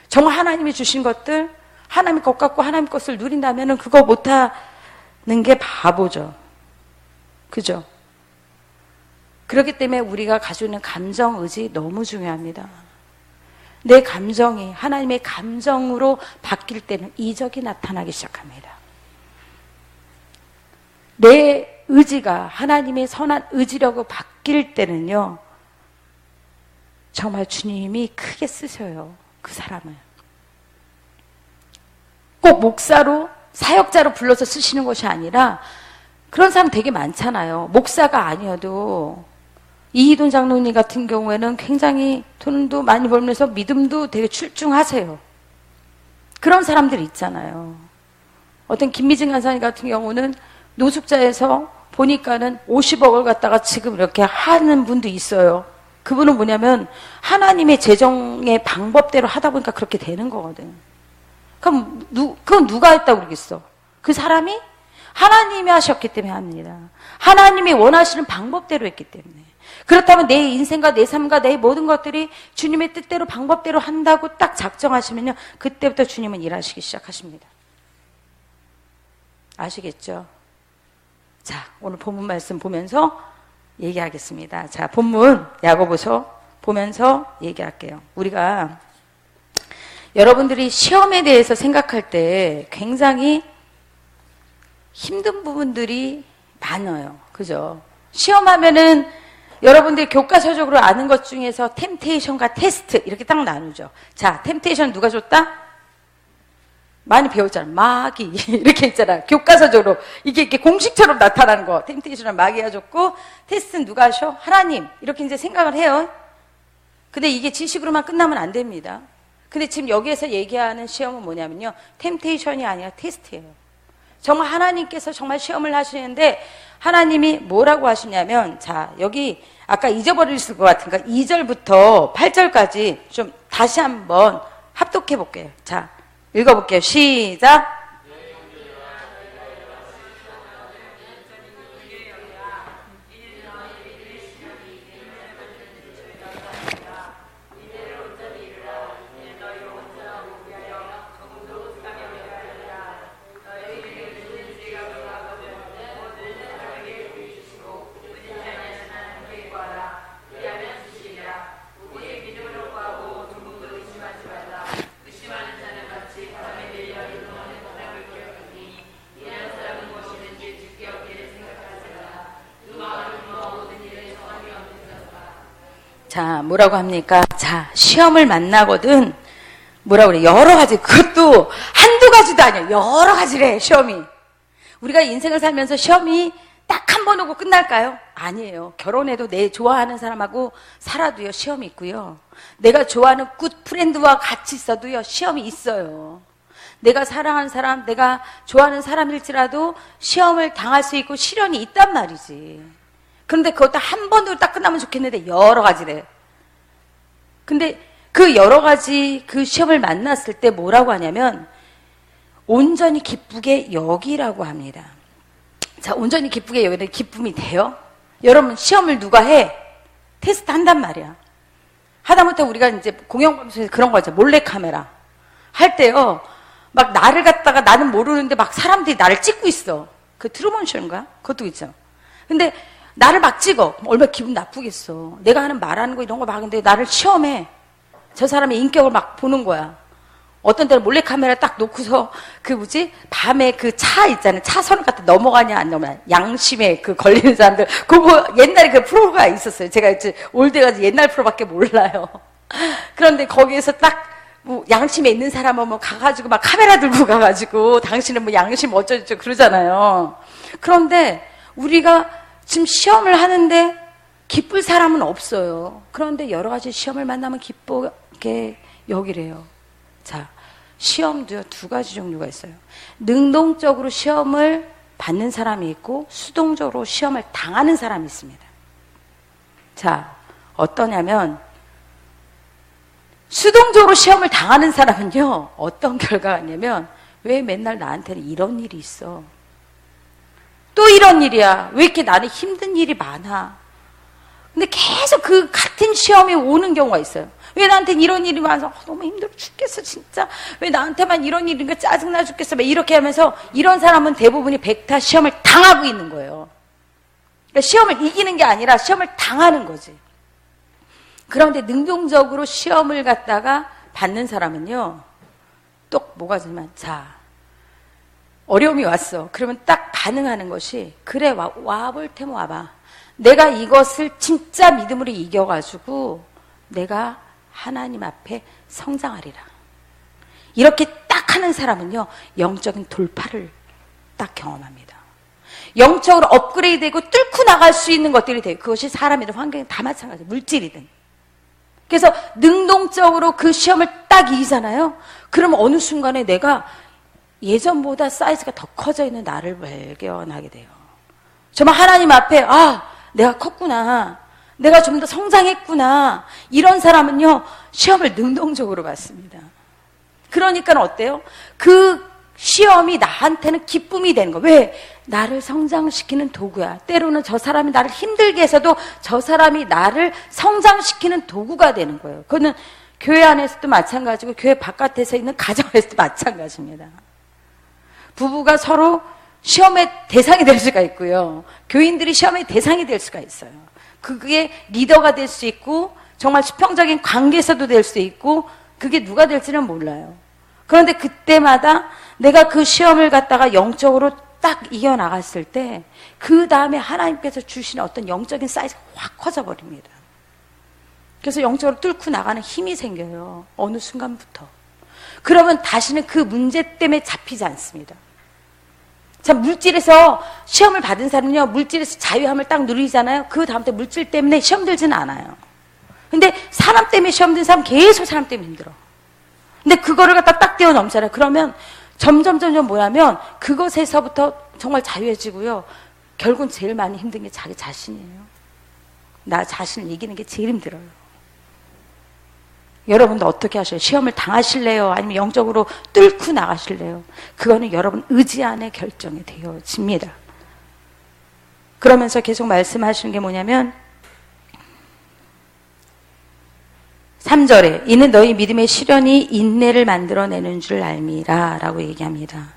S1: 정말 하나님이 주신 것들, 하나님 것 같고 하나님 것을 누린다면은 그거 못하는 게 바보죠. 그죠? 그렇기 때문에 우리가 가지고 있는 감정, 의지 너무 중요합니다. 내 감정이 하나님의 감정으로 바뀔 때는 이적이 나타나기 시작합니다. 내 의지가 하나님의 선한 의지라고 바뀔 때는요, 정말 주님이 크게 쓰셔요. 그 사람을. 꼭 목사로, 사역자로 불러서 쓰시는 것이 아니라, 그런 사람 되게 많잖아요. 목사가 아니어도 이희돈 장로님 같은 경우에는 굉장히 돈도 많이 벌면서 믿음도 되게 출중하세요. 그런 사람들이 있잖아요. 어떤 김미진 간사님 같은 경우는 노숙자에서 보니까는 50억을 갖다가 지금 이렇게 하는 분도 있어요. 그분은 뭐냐면 하나님의 재정의 방법대로 하다 보니까 그렇게 되는 거거든. 그럼 그건 누가 했다고 그러겠어? 그 사람이 하나님이 하셨기 때문에 합니다. 하나님이 원하시는 방법대로 했기 때문에. 그렇다면 내 인생과 내 삶과 내 모든 것들이 주님의 뜻대로 방법대로 한다고 딱 작정하시면요, 그때부터 주님은 일하시기 시작하십니다. 아시겠죠? 자, 오늘 본문 말씀 보면서 얘기하겠습니다. 자, 본문 야고보서 보면서 얘기할게요. 우리가 여러분들이 시험에 대해서 생각할 때 굉장히 힘든 부분들이 많아요. 그죠? 시험하면은 여러분들이 교과서적으로 아는 것 중에서 템테이션과 테스트 이렇게 딱 나누죠. 자, 템테이션 누가 줬다? 많이 배웠잖아. 마귀 이렇게 있잖아. 교과서적으로 이게 공식처럼 나타나는 거. 템테이션은 마귀가 줬고 테스트는 누가 하셔? 하나님. 이렇게 이제 생각을 해요. 근데 이게 지식으로만 끝나면 안 됩니다. 근데 지금 여기에서 얘기하는 시험은 뭐냐면요. 템테이션이 아니라 테스트예요. 정말 하나님께서 정말 시험을 하시는데 하나님이 뭐라고 하시냐면 자, 여기 아까 잊어버리실 것 같으니까 2절부터 8절까지 좀 다시 한번 합독해 볼게요. 자, 읽어볼게요. 시작. 자, 뭐라고 합니까? 자, 시험을 만나거든. 뭐라고 그래? 여러 가지. 그것도 한두 가지도 아니야. 여러 가지래, 시험이. 우리가 인생을 살면서 시험이 딱 한 번 오고 끝날까요? 아니에요. 결혼해도 내 좋아하는 사람하고 살아도요, 시험이 있고요. 내가 좋아하는 굿 프렌드와 같이 있어도요, 시험이 있어요. 내가 사랑하는 사람, 내가 좋아하는 사람일지라도 시험을 당할 수 있고 시련이 있단 말이지. 그런데 그것도 한 번으로 딱 끝나면 좋겠는데 여러 가지래. 근데 그 여러 가지 그 시험을 만났을 때 뭐라고 하냐면 온전히 기쁘게 여기라고 합니다. 자, 온전히 기쁘게 여기는 기쁨이 돼요? 여러분 시험을 누가 해? 테스트 한단 말이야. 하다못해 우리가 이제 공영방송에서 그런 거 있죠. 몰래카메라 할 때요. 막 나를 갖다가 나는 모르는데 막 사람들이 나를 찍고 있어. 그 트루먼 쇼인가? 그것도 있죠. 근데 나를 막 찍어. 얼마나 기분 나쁘겠어. 내가 하는 말하는 거 이런 거 막 근데 나를 시험해. 저 사람의 인격을 막 보는 거야. 어떤 때는 몰래카메라 딱 놓고서 그 뭐지? 밤에 그 차 있잖아요. 차선을 갖다 넘어가냐 안 넘어가냐. 양심에 그 걸리는 사람들. 그거 옛날에 그 프로가 있었어요. 제가 이제 올드가지고 옛날 프로밖에 몰라요. 그런데 거기에서 딱 뭐 양심에 있는 사람은 뭐 가가지고 막 카메라 들고 가가지고 당신은 뭐 양심 어쩌죠 그러잖아요. 그런데 우리가 지금 시험을 하는데 기쁠 사람은 없어요. 그런데 여러 가지 시험을 만나면 기쁘게 여기래요. 자, 시험도요, 두 가지 종류가 있어요. 능동적으로 시험을 받는 사람이 있고 수동적으로 시험을 당하는 사람이 있습니다. 자, 어떠냐면 수동적으로 시험을 당하는 사람은요, 어떤 결과가 있냐면 왜 맨날 나한테는 이런 일이 있어? 또 이런 일이야. 왜 이렇게 나는 힘든 일이 많아? 근데 계속 그 같은 시험이 오는 경우가 있어요. 왜 나한테는 이런 일이 많아서 너무 힘들어 죽겠어 진짜. 왜 나한테만 이런 일인가 짜증나 죽겠어. 이렇게 하면서 이런 사람은 대부분이 백타 시험을 당하고 있는 거예요. 그러니까 시험을 이기는 게 아니라 시험을 당하는 거지. 그런데 능동적으로 시험을 갖다가 받는 사람은요. 또 뭐가 있지만 자, 어려움이 왔어. 그러면 딱 반응하는 것이 그래 와볼 테면 와봐. 내가 이것을 진짜 믿음으로 이겨가지고 내가 하나님 앞에 성장하리라. 이렇게 딱 하는 사람은요. 영적인 돌파를 딱 경험합니다. 영적으로 업그레이드되고 뚫고 나갈 수 있는 것들이 돼요. 그것이 사람이든 환경이든 다 마찬가지예요. 물질이든. 그래서 능동적으로 그 시험을 딱 이기잖아요. 그러면 어느 순간에 내가 예전보다 사이즈가 더 커져 있는 나를 발견하게 돼요. 정말 하나님 앞에 내가 컸구나. 내가 좀 더 성장했구나. 이런 사람은요. 시험을 능동적으로 받습니다. 그러니까 어때요? 그 시험이 나한테는 기쁨이 되는 거예요. 왜? 나를 성장시키는 도구야. 때로는 저 사람이 나를 힘들게 해서도 저 사람이 나를 성장시키는 도구가 되는 거예요. 그거는 교회 안에서도 마찬가지고 교회 바깥에서 있는 가정에서도 마찬가지입니다. 부부가 서로 시험의 대상이 될 수가 있고요. 교인들이 시험의 대상이 될 수가 있어요. 그게 리더가 될 수 있고 정말 수평적인 관계에서도 될 수 있고 그게 누가 될지는 몰라요. 그런데 그때마다 내가 그 시험을 갖다가 영적으로 딱 이겨나갔을 때 그 다음에 하나님께서 주시는 어떤 영적인 사이즈가 확 커져 버립니다. 그래서 영적으로 뚫고 나가는 힘이 생겨요. 어느 순간부터. 그러면 다시는 그 문제 때문에 잡히지 않습니다. 자, 물질에서 시험을 받은 사람은요, 물질에서 자유함을 딱 누리잖아요. 그 다음부터 물질 때문에 시험 들지는 않아요. 근데 사람 때문에 시험 든 사람 계속 사람 때문에 힘들어. 근데 그거를 갖다 딱 뛰어넘잖아요. 그러면 점점 뭐냐면 그것에서부터 정말 자유해지고요. 결국은 제일 많이 힘든 게 자기 자신이에요. 나 자신을 이기는 게 제일 힘들어요. 여러분도 어떻게 하셔요? 시험을 당하실래요? 아니면 영적으로 뚫고 나가실래요? 그거는 여러분 의지 안에 결정이 되어집니다. 그러면서 계속 말씀하시는 게 뭐냐면 3절에 이는 너희 믿음의 시련이 인내를 만들어내는 줄 알미라 라고 얘기합니다.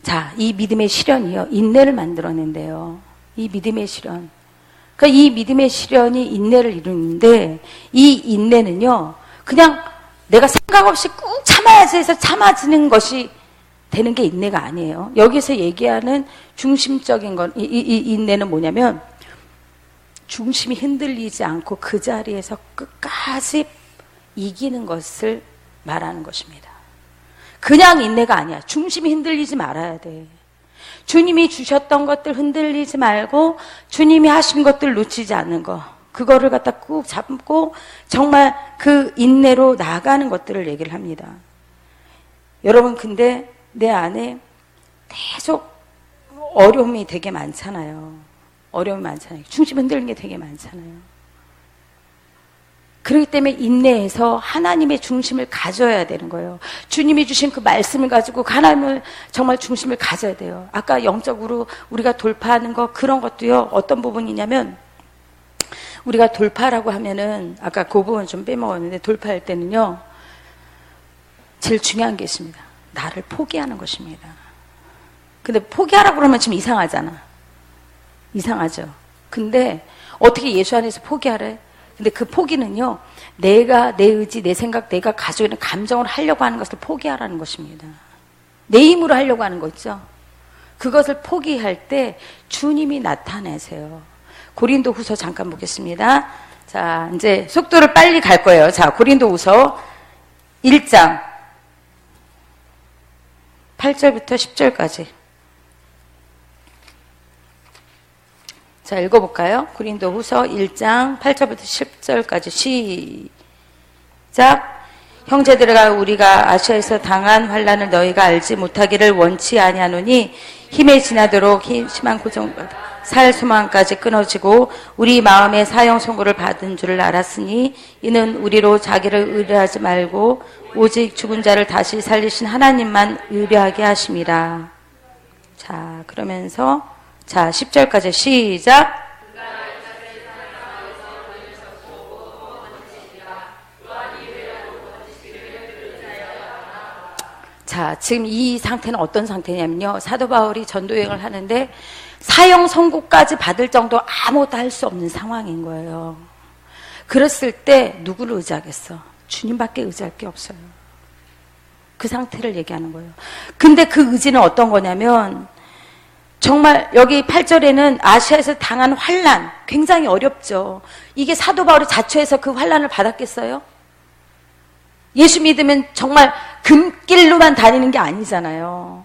S1: 자, 이 믿음의 시련이요, 인내를 만들어낸대요. 이 믿음의 시련. 그러니까 이 믿음의 시련이 인내를 이루는데 이 인내는요, 그냥 내가 생각 없이 꾹 참아야지 해서 참아지는 것이 되는 게 인내가 아니에요. 여기서 얘기하는 중심적인 건, 이 인내는 뭐냐면 중심이 흔들리지 않고 그 자리에서 끝까지 이기는 것을 말하는 것입니다. 그냥 인내가 아니야. 중심이 흔들리지 말아야 돼. 주님이 주셨던 것들 흔들리지 말고 주님이 하신 것들 놓치지 않는 거, 그거를 갖다 꾹 잡고 정말 그 인내로 나아가는 것들을 얘기를 합니다. 여러분, 근데 내 안에 계속 어려움이 되게 많잖아요. 어려움이 많잖아요. 중심 흔들리는 게 되게 많잖아요. 그렇기 때문에 인내해서 하나님의 중심을 가져야 되는 거예요. 주님이 주신 그 말씀을 가지고 하나님을 정말 중심을 가져야 돼요. 아까 영적으로 우리가 돌파하는 거, 그런 것도요, 어떤 부분이냐면 우리가 돌파라고 하면은 아까 그 부분 좀 빼먹었는데, 돌파할 때는요 제일 중요한 게 있습니다. 나를 포기하는 것입니다. 근데 포기하라고 그러면 좀 이상하잖아. 이상하죠. 근데 어떻게 예수 안에서 포기하래? 근데 그 포기는요, 내가 내 의지, 내 생각, 내가 가지고 있는 감정을 하려고 하는 것을 포기하라는 것입니다. 내 힘으로 하려고 하는 거 있죠. 그것을 포기할 때 주님이 나타내세요. 고린도후서 잠깐 보겠습니다. 자, 이제 속도를 빨리 갈 거예요. 자, 고린도후서 1장 8절부터 10절까지. 자, 읽어볼까요? 고린도후서 1장 8절부터 10절까지 시작. 형제들아, 우리가 아시아에서 당한 환난을 너희가 알지 못하기를 원치 아니하노니 힘에 지나도록 심한 고통, 살 소망까지 끊어지고 우리 마음에 사형 선고를 받은 줄을 알았으니 이는 우리로 자기를 의뢰하지 말고 오직 죽은 자를 다시 살리신 하나님만 의뢰하게 하심이라. 자, 그러면서 자, 10절까지 시작. 자, 지금 이 상태는 어떤 상태냐면요, 사도 바울이 전도 여행을 하는데 사형 선고까지 받을 정도 아무것도 할 수 없는 상황인 거예요. 그랬을 때 누구를 의지하겠어? 주님밖에 의지할 게 없어요. 그 상태를 얘기하는 거예요. 근데 그 의지는 어떤 거냐면, 정말 여기 8절에는 아시아에서 당한 환난, 굉장히 어렵죠. 이게 사도 바울이 자초해서 그 환난을 받았겠어요? 예수 믿으면 정말 금길로만 다니는 게 아니잖아요.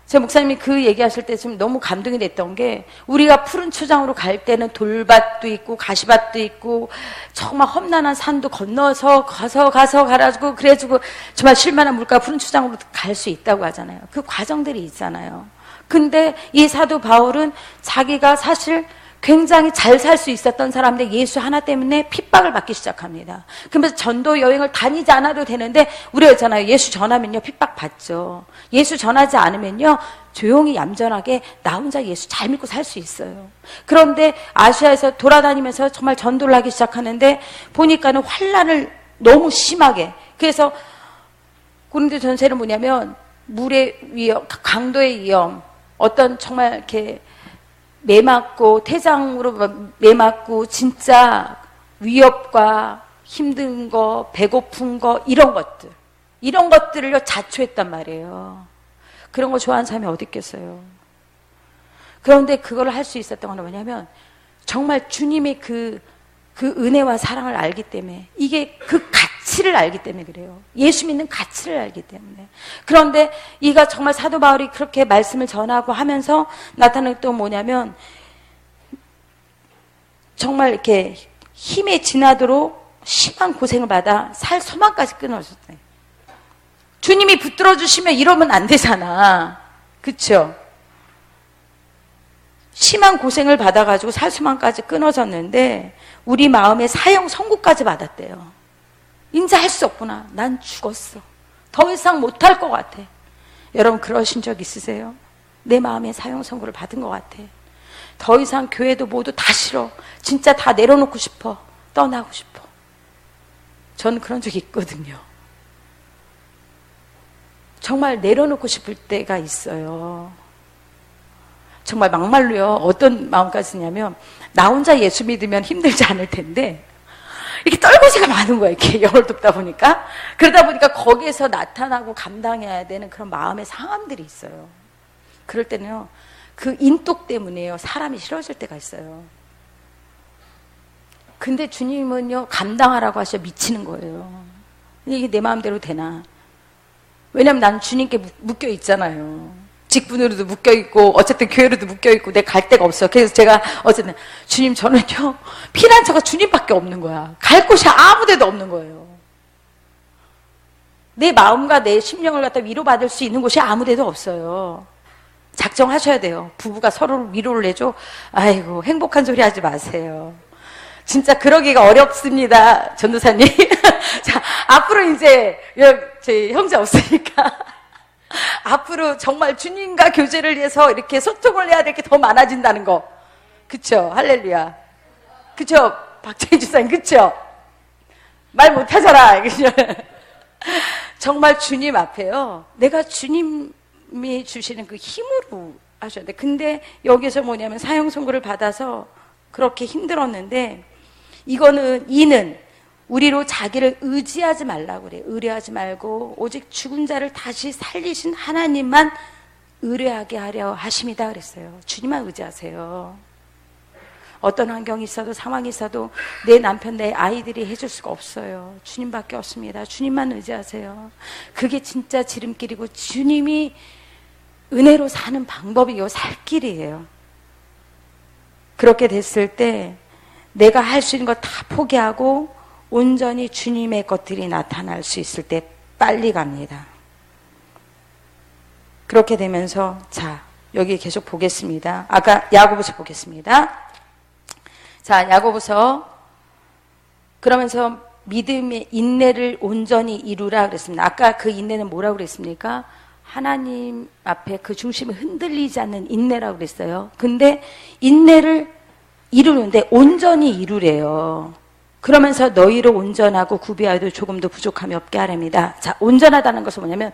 S1: 제 목사님이 그 얘기하실 때 좀 너무 감동이 됐던 게, 우리가 푸른 초장으로 갈 때는 돌밭도 있고 가시밭도 있고 정말 험난한 산도 건너서 가서 가가지고 그래가지고 정말 쉴만한 물가 푸른 초장으로 갈 수 있다고 하잖아요. 그 과정들이 있잖아요. 근데 이 사도 바울은 자기가 사실 굉장히 잘 살 수 있었던 사람인데 예수 하나 때문에 핍박을 받기 시작합니다. 그러면서 전도 여행을 다니지 않아도 되는데, 우리가 있잖아요, 예수 전하면요 핍박 받죠. 예수 전하지 않으면요 조용히 얌전하게 나 혼자 예수 잘 믿고 살 수 있어요. 그런데 아시아에서 돌아다니면서 정말 전도를 하기 시작하는데 보니까는 환난을 너무 심하게, 그래서 고린도 전서는 뭐냐면 물의 위험, 강도의 위험, 어떤 정말 이렇게 매맞고 태장으로 매맞고 진짜 위협과 힘든 거, 배고픈 거 이런 것들을요 자초했단 말이에요. 그런 거 좋아하는 사람이 어디 있겠어요. 그런데 그걸 할 수 있었던 건 뭐냐면 정말 주님의 그 은혜와 사랑을 알기 때문에, 이게 그 가치를 알기 때문에 그래요. 예수 믿는 가치를 알기 때문에. 그런데 이가 정말 사도 바울이 그렇게 말씀을 전하고 하면서 나타나는 또 뭐냐면 정말 이렇게 힘에 지나도록 심한 고생을 받아 살 소망까지 끊어졌대. 주님이 붙들어 주시면 이러면 안 되잖아. 그쵸? 심한 고생을 받아가지고 살 소망까지 끊어졌는데 우리 마음에 사형 선고까지 받았대요. 이제 할 수 없구나. 난 죽었어. 더 이상 못할 것 같아. 여러분 그러신 적 있으세요? 내 마음에 사형 선고를 받은 것 같아. 더 이상 교회도 모두 다 싫어. 진짜 다 내려놓고 싶어. 떠나고 싶어. 저는 그런 적이 있거든요. 정말 내려놓고 싶을 때가 있어요. 정말 막말로요. 어떤 마음까지냐면 나 혼자 예수 믿으면 힘들지 않을 텐데 이렇게 떨거지가 많은 거예요. 이렇게 영을 돕다 보니까. 그러다 보니까 거기에서 나타나고 감당해야 되는 그런 마음의 상함들이 있어요. 그럴 때는요. 그 인독 때문에요. 사람이 싫어질 때가 있어요. 근데 주님은요. 감당하라고 하셔 미치는 거예요. 이게 내 마음대로 되나. 왜냐면 난 주님께 묶여 있잖아요. 직분으로도 묶여있고 어쨌든 교회로도 묶여있고 내가 갈 데가 없어. 그래서 제가 어쨌든 주님 저는요 피난처가 주님밖에 없는 거야. 갈 곳이 아무 데도 없는 거예요. 내 마음과 내 심령을 갖다 위로받을 수 있는 곳이 아무 데도 없어요. 작정하셔야 돼요. 부부가 서로를 위로를 해줘. 아이고 행복한 소리 하지 마세요. 진짜 그러기가 어렵습니다. 전도사님. 자, 앞으로 이제 제 형제 없으니까 앞으로 정말 주님과 교제를 위해서 이렇게 소통을 해야 될 게 더 많아진다는 거. 그쵸? 할렐루야. 그쵸? 박정희 주사님, 그쵸? 말 못하잖아. 그쵸? 정말 주님 앞에요. 내가 주님이 주시는 그 힘으로 하셔야 돼. 근데 여기서 뭐냐면 사형 선고를 받아서 그렇게 힘들었는데 이는 우리로 자기를 의지하지 말라고 그래요. 의뢰하지 말고 오직 죽은 자를 다시 살리신 하나님만 의뢰하게 하려 하심이다 그랬어요. 주님만 의지하세요. 어떤 환경이 있어도 상황이 있어도 내 남편 내 아이들이 해줄 수가 없어요. 주님밖에 없습니다. 주님만 의지하세요. 그게 진짜 지름길이고 주님이 은혜로 사는 방법이요. 살 길이에요. 그렇게 됐을 때 내가 할 수 있는 거 다 포기하고 온전히 주님의 것들이 나타날 수 있을 때 빨리 갑니다. 그렇게 되면서 자 여기 계속 보겠습니다. 아까 야고보서 보겠습니다. 자 야고보서 그러면서 믿음의 인내를 온전히 이루라 그랬습니다. 아까 그 인내는 뭐라고 그랬습니까? 하나님 앞에 그 중심이 흔들리지 않는 인내라고 그랬어요. 근데 인내를 이루는데 온전히 이루래요. 그러면서 너희로 온전하고 구비하여도 조금도 부족함이 없게 하랍니다. 자, 온전하다는 것은 뭐냐면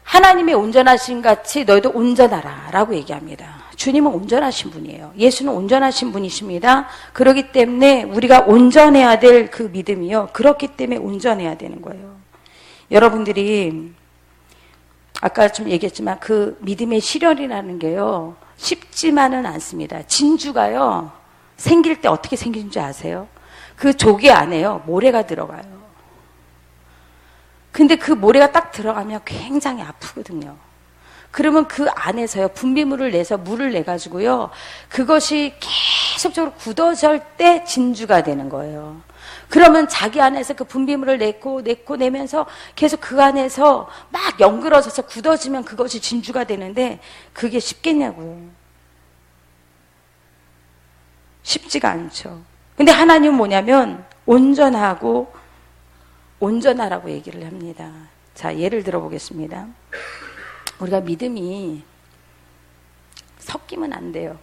S1: 하나님의 온전하신 같이 너희도 온전하라 라고 얘기합니다. 주님은 온전하신 분이에요. 예수는 온전하신 분이십니다. 그렇기 때문에 우리가 온전해야 될 그 믿음이요. 그렇기 때문에 온전해야 되는 거예요. 여러분들이 아까 좀 얘기했지만 그 믿음의 시련이라는 게요. 쉽지만은 않습니다. 진주가요. 생길 때 어떻게 생기는 줄 아세요? 그 조개 안에요. 모래가 들어가요. 근데 그 모래가 딱 들어가면 굉장히 아프거든요. 그러면 그 안에서요. 분비물을 내서 물을 내가지고요. 그것이 계속적으로 굳어질 때 진주가 되는 거예요. 그러면 자기 안에서 그 분비물을 내면서 계속 그 안에서 막 연그러져서 굳어지면 그것이 진주가 되는데 그게 쉽겠냐고요. 쉽지가 않죠. 근데 하나님은 뭐냐면 온전하고 온전하라고 얘기를 합니다. 자, 예를 들어보겠습니다. 우리가 믿음이 섞이면 안 돼요.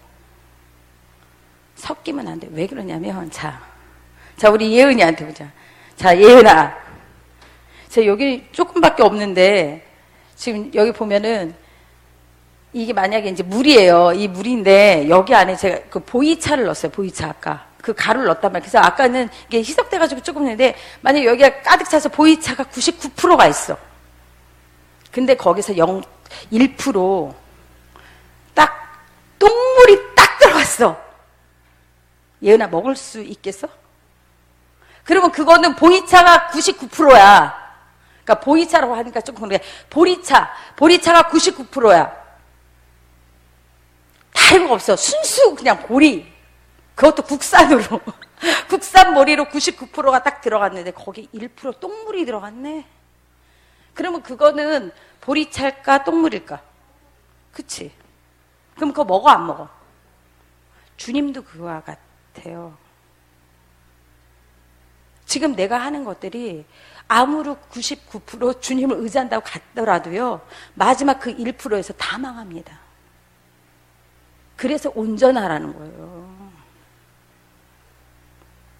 S1: 섞이면 안 돼요. 왜 그러냐면 자 우리 예은이한테 보자. 자, 예은아. 자, 여기 조금밖에 없는데 지금 여기 보면은 이게 만약에 이제 물이에요. 이 물인데 여기 안에 제가 그 보이차를 넣었어요. 보이차 아까. 그 가루를 넣었단 말이에요. 그래서 아까는 이게 희석돼가지고 조금 했는데 만약에 여기가 가득 차서 보이차가 99%가 있어. 근데 거기서 1% 딱 똥물이 딱 들어갔어. 예은아 먹을 수 있겠어? 그러면 그거는 보이차가 99%야. 그러니까 보이차라고 하니까 조금 그래. 보리차가 99%야. 다른 없어. 순수 그냥 보리. 그것도 국산으로. 국산 보리로 99%가 딱 들어갔는데 거기 1% 똥물이 들어갔네. 그러면 그거는 보리차일까 똥물일까? 그치? 그럼 그거 먹어 안 먹어? 주님도 그와 같아요. 지금 내가 하는 것들이 아무리 99% 주님을 의지한다고 갔더라도요, 마지막 그 1%에서 다 망합니다. 그래서 온전하라는 거예요.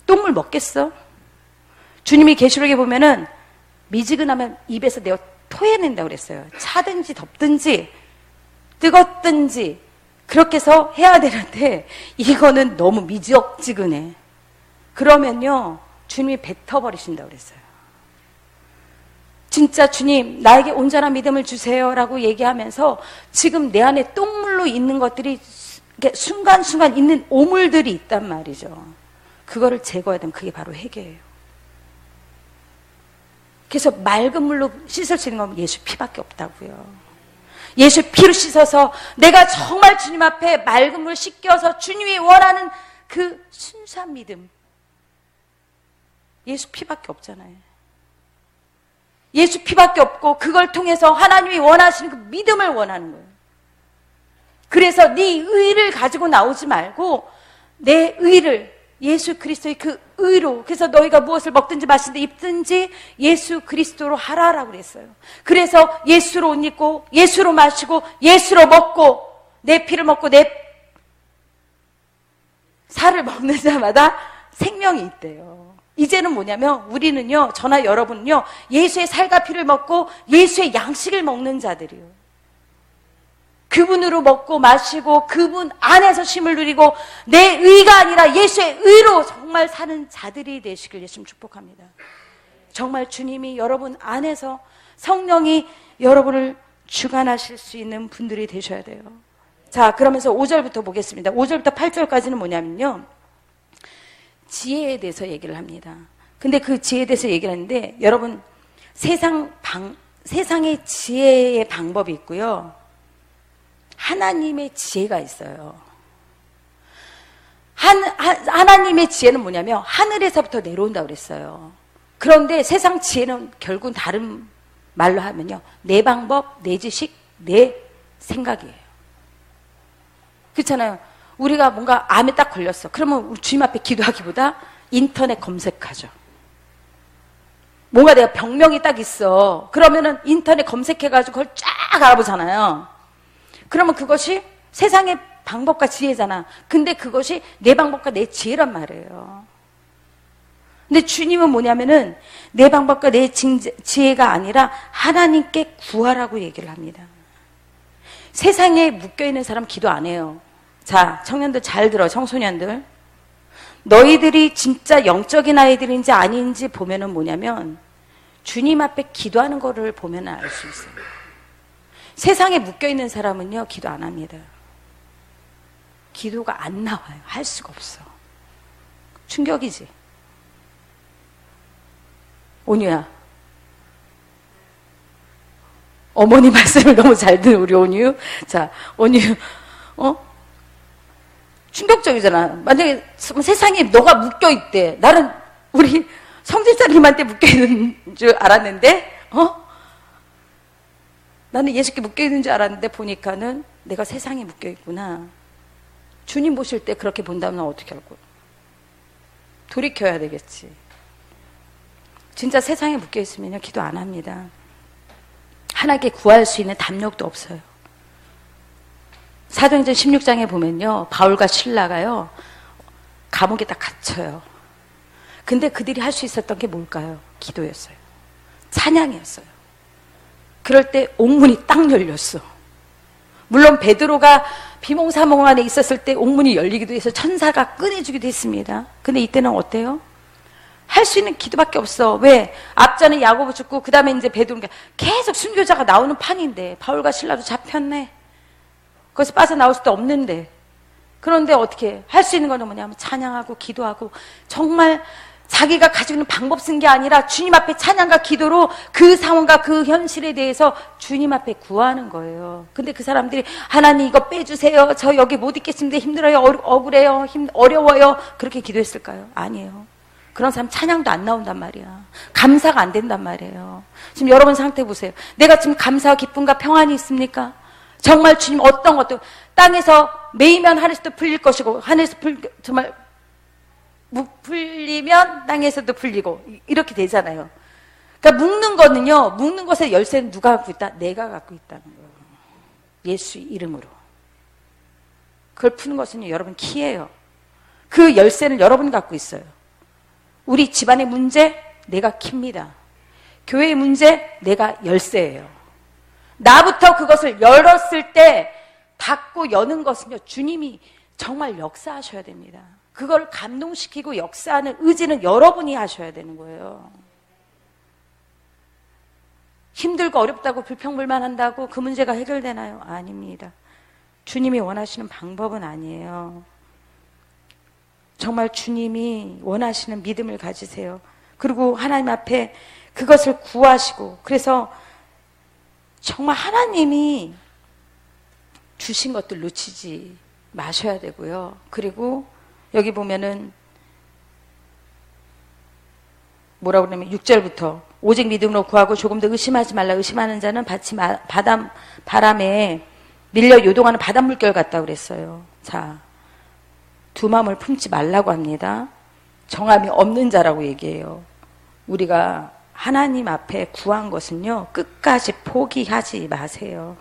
S1: 똥물 먹겠어? 주님이 계시록에 보면은 미지근하면 입에서 내어 토해낸다고 그랬어요. 차든지 덥든지 뜨겁든지 그렇게 해서 해야 되는데 이거는 너무 미지근해. 그러면요 주님이 뱉어버리신다고 그랬어요. 진짜 주님 나에게 온전한 믿음을 주세요 라고 얘기하면서 지금 내 안에 똥물로 있는 것들이 순간순간 있는 오물들이 있단 말이죠. 그거를 제거해야 되면 그게 바로 회개예요. 그래서 맑은 물로 씻을 수 있는 건 예수 피밖에 없다고요. 예수 피로 씻어서 내가 정말 주님 앞에 맑은 물 씻겨서 주님이 원하는 그 순수한 믿음. 예수 피밖에 없잖아요. 예수 피밖에 없고 그걸 통해서 하나님이 원하시는 그 믿음을 원하는 거예요. 그래서 네 의를 가지고 나오지 말고 내 의를 예수 그리스도의 그 의로, 그래서 너희가 무엇을 먹든지 마시든지 입든지 예수 그리스도로 하라라고 그랬어요. 그래서 예수로 옷 입고 예수로 마시고 예수로 먹고 내 피를 먹고 내 살을 먹는 자마다 생명이 있대요. 이제는 뭐냐면 우리는요, 저나 여러분은요, 예수의 살과 피를 먹고 예수의 양식을 먹는 자들이요. 그분으로 먹고 마시고 그분 안에서 쉼을 누리고 내 의가 아니라 예수의 의로 정말 사는 자들이 되시길 예수님 축복합니다. 정말 주님이 여러분 안에서 성령이 여러분을 주관하실 수 있는 분들이 되셔야 돼요. 자, 그러면서 5절부터 보겠습니다. 5절부터 8절까지는 뭐냐면요, 지혜에 대해서 얘기를 합니다. 근데 그 지혜에 대해서 얘기를 하는데 여러분 세상의 지혜의 방법이 있고요, 하나님의 지혜가 있어요. 하나님의 지혜는 뭐냐면 하늘에서부터 내려온다고 그랬어요. 그런데 세상 지혜는 결국은 다른 말로 하면요, 내 방법, 내 지식, 내 생각이에요. 그렇잖아요. 우리가 뭔가 암에 딱 걸렸어. 그러면 주님 앞에 기도하기보다 인터넷 검색하죠. 뭔가 내가 병명이 딱 있어. 그러면은 인터넷 검색해가지고 그걸 쫙 알아보잖아요. 그러면 그것이 세상의 방법과 지혜잖아. 근데 그것이 내 방법과 내 지혜란 말이에요. 근데 주님은 뭐냐면은 내 방법과 내 지혜가 아니라 하나님께 구하라고 얘기를 합니다. 세상에 묶여있는 사람 기도 안 해요. 자, 청년들 잘 들어, 청소년들. 너희들이 진짜 영적인 아이들인지 아닌지 보면은 뭐냐면 주님 앞에 기도하는 거를 보면 알 수 있어요. 세상에 묶여있는 사람은요, 기도 안 합니다. 기도가 안 나와요. 할 수가 없어. 충격이지. 온유야, 어머니 말씀을 너무 잘 듣는 우리 온유. 자, 온유, 충격적이잖아. 만약에 세상에 너가 묶여있대. 나는 우리 성진사님한테 묶여있는 줄 알았는데, 나는 예수께 묶여있는 줄 알았는데 보니까는 내가 세상에 묶여있구나. 주님 보실 때 그렇게 본다면 어떻게 할 거야? 돌이켜야 되겠지. 진짜 세상에 묶여있으면요, 기도 안 합니다. 하나님께 구할 수 있는 담력도 없어요. 사도행전 16장에 보면요, 바울과 실라가요, 감옥에 딱 갇혀요. 근데 그들이 할 수 있었던 게 뭘까요? 기도였어요. 찬양이었어요. 그럴 때 옥문이 딱 열렸어. 물론 베드로가 비몽사몽 안에 있었을 때 옥문이 열리기도 해서 천사가 꺼내주기도 했습니다. 근데 이때는 어때요? 할 수 있는 기도밖에 없어. 왜? 앞전에 야고보 죽고 그 다음에 이제 베드로가 계속 순교자가 나오는 판인데 바울과 실라도 잡혔네. 거기서 빠져나올 수도 없는데. 그런데 어떻게 할 수 있는 건 뭐냐면 찬양하고 기도하고 정말 자기가 가지고 있는 방법 쓴 게 아니라 주님 앞에 찬양과 기도로 그 상황과 그 현실에 대해서 주님 앞에 구하는 거예요. 근데 그 사람들이 하나님 이거 빼주세요. 저 여기 못 있겠습니다. 힘들어요. 억울해요. 어려워요. 그렇게 기도했을까요? 아니에요. 그런 사람 찬양도 안 나온단 말이야. 감사가 안 된단 말이에요. 지금 여러분 상태 보세요. 내가 지금 감사와 기쁨과 평안이 있습니까? 정말 주님 어떤 것도 땅에서 매이면 하늘에서도 풀릴 것이고 하늘에서 정말 풀리면 땅에서도 풀리고 이렇게 되잖아요. 그러니까 묶는 거는요. 묶는 것의 열쇠는 누가 갖고 있다? 내가 갖고 있다는 거예요. 예수 이름으로. 그걸 푸는 것은 여러분 키예요. 그 열쇠는 여러분이 갖고 있어요. 우리 집안의 문제 내가 킵니다. 교회의 문제 내가 열쇠예요. 나부터 그것을 열었을 때 닫고 여는 것은요. 주님이 정말 역사하셔야 됩니다. 그걸 감동시키고 역사하는 의지는 여러분이 하셔야 되는 거예요. 힘들고 어렵다고 불평불만한다고 그 문제가 해결되나요? 아닙니다. 주님이 원하시는 방법은 아니에요. 정말 주님이 원하시는 믿음을 가지세요. 그리고 하나님 앞에 그것을 구하시고, 그래서 정말 하나님이 주신 것들 놓치지 마셔야 되고요. 그리고 여기 보면은 뭐라고 그러냐면 6절부터 오직 믿음으로 구하고 조금 더 의심하지 말라. 의심하는 자는 바람에 밀려 요동하는 바닷물결 같다 그랬어요. 자, 두 마음을 품지 말라고 합니다. 정함이 없는 자라고 얘기해요. 우리가 하나님 앞에 구한 것은요, 끝까지 포기하지 마세요.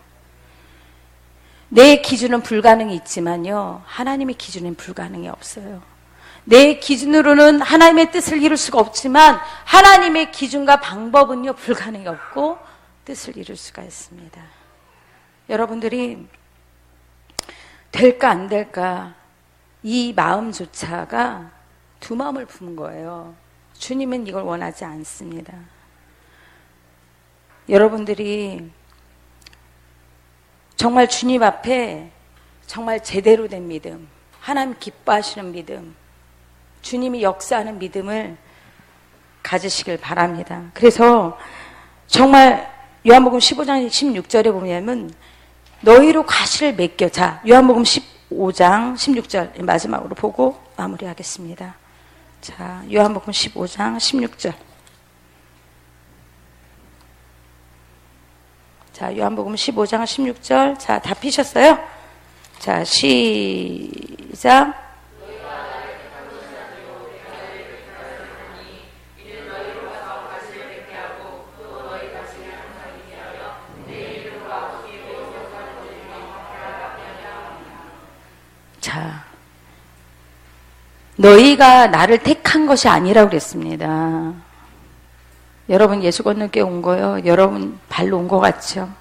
S1: 내 기준은 불가능이 있지만요, 하나님의 기준은 불가능이 없어요. 내 기준으로는 하나님의 뜻을 이룰 수가 없지만 하나님의 기준과 방법은요, 불가능이 없고 뜻을 이룰 수가 있습니다. 여러분들이 될까 안 될까 이 마음조차가 두 마음을 품은 거예요. 주님은 이걸 원하지 않습니다. 여러분들이 정말 주님 앞에 정말 제대로 된 믿음, 하나님 기뻐하시는 믿음, 주님이 역사하는 믿음을 가지시길 바랍니다. 그래서 정말 요한복음 15장 16절에 보면 너희로 가시를 맺겨. 자, 요한복음 15장 16절 마지막으로 보고 마무리하겠습니다. 자, 요한복음 15장 16절. 자, 요한복음 15장 16절. 자, 다 피셨어요? 자, 시작. 자, 너희가 나를 택한 것이 아니라고 그랬습니다. 여러분 예수 건너께 온 거요? 여러분 발로 온 것 같죠?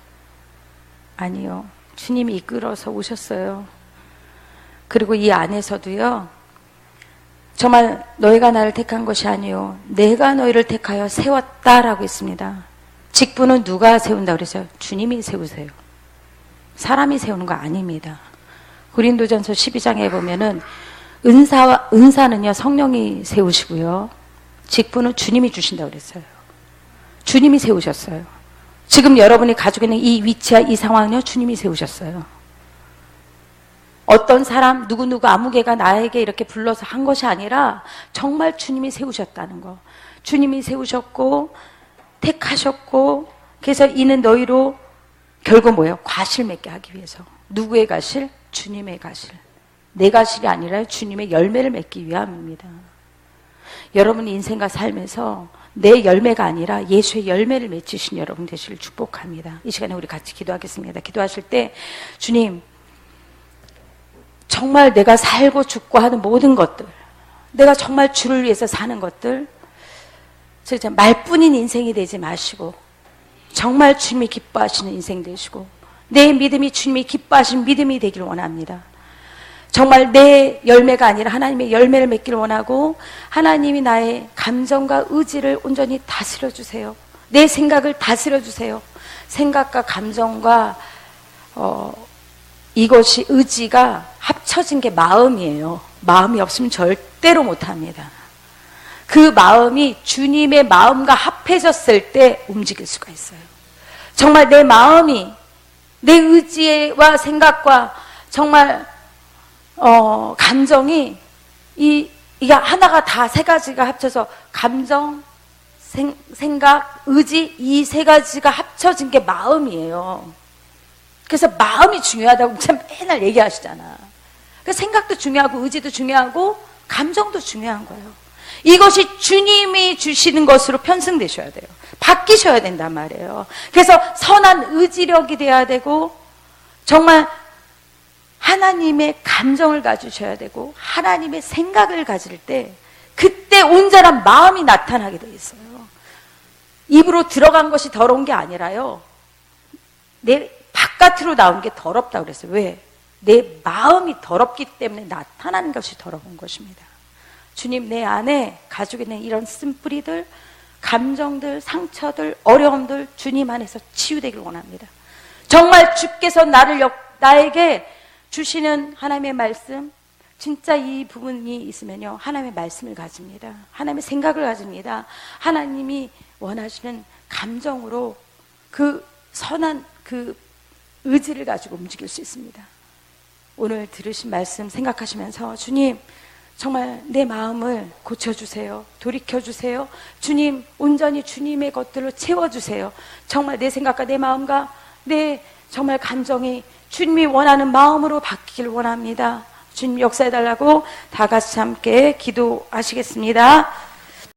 S1: 아니요. 주님이 이끌어서 오셨어요. 그리고 이 안에서도요, 정말 너희가 나를 택한 것이 아니요, 내가 너희를 택하여 세웠다라고 했습니다. 직분은 누가 세운다고 그랬어요? 주님이 세우세요. 사람이 세우는 거 아닙니다. 고린도전서 12장에 보면은 은사는요, 성령이 세우시고요, 직분은 주님이 주신다고 그랬어요. 주님이 세우셨어요. 지금 여러분이 가지고 있는 이 위치와 이 상황은요, 주님이 세우셨어요. 어떤 사람, 누구누구 아무개가 나에게 이렇게 불러서 한 것이 아니라 정말 주님이 세우셨다는 거. 주님이 세우셨고 택하셨고, 그래서 이는 너희로 결국 뭐예요? 과실 맺게 하기 위해서. 누구의 과실? 주님의 과실. 내 과실이 아니라 주님의 열매를 맺기 위함입니다. 여러분의 인생과 삶에서 내 열매가 아니라 예수의 열매를 맺으신 여러분 되시길 축복합니다. 이 시간에 우리 같이 기도하겠습니다. 기도하실 때 주님, 정말 내가 살고 죽고 하는 모든 것들, 내가 정말 주를 위해서 사는 것들, 진짜 말뿐인 인생이 되지 마시고 정말 주님이 기뻐하시는 인생 되시고 내 믿음이 주님이 기뻐하신 믿음이 되길 원합니다. 정말 내 열매가 아니라 하나님의 열매를 맺기를 원하고, 하나님이 나의 감정과 의지를 온전히 다스려 주세요. 내 생각을 다스려 주세요. 생각과 감정과 이것이 의지가 합쳐진 게 마음이에요. 마음이 없으면 절대로 못합니다. 그 마음이 주님의 마음과 합해졌을 때 움직일 수가 있어요. 정말 내 마음이 내 의지와 생각과 정말 감정이 이게 하나가 다 세 가지가 합쳐서 감정, 생각, 의지, 이 세 가지가 합쳐진 게 마음이에요. 그래서 마음이 중요하다고 참 맨날 얘기하시잖아. 그러니까 생각도 중요하고 의지도 중요하고 감정도 중요한 거예요. 이것이 주님이 주시는 것으로 편승되셔야 돼요. 바뀌셔야 된단 말이에요. 그래서 선한 의지력이 돼야 되고, 정말 하나님의 감정을 가지셔야 되고, 하나님의 생각을 가질 때 그때 온전한 마음이 나타나게 되어 있어요. 입으로 들어간 것이 더러운 게 아니라요, 내 바깥으로 나온 게 더럽다고 그랬어요. 왜? 내 마음이 더럽기 때문에 나타나는 것이 더러운 것입니다. 주님, 내 안에 가지고 있는 이런 쓴뿌리들, 감정들, 상처들, 어려움들 주님 안에서 치유되길 원합니다. 정말 주께서 나에게 주시는 하나님의 말씀, 진짜 이 부분이 있으면요, 하나님의 말씀을 가집니다. 하나님의 생각을 가집니다. 하나님이 원하시는 감정으로 그 선한 그 의지를 가지고 움직일 수 있습니다. 오늘 들으신 말씀 생각하시면서, 주님, 정말 내 마음을 고쳐주세요. 돌이켜주세요. 주님, 온전히 주님의 것들로 채워주세요. 정말 내 생각과 내 마음과 내 정말 감정이 주님이 원하는 마음으로 바뀌길 원합니다. 주님 역사해달라고 다 같이 함께 기도하시겠습니다.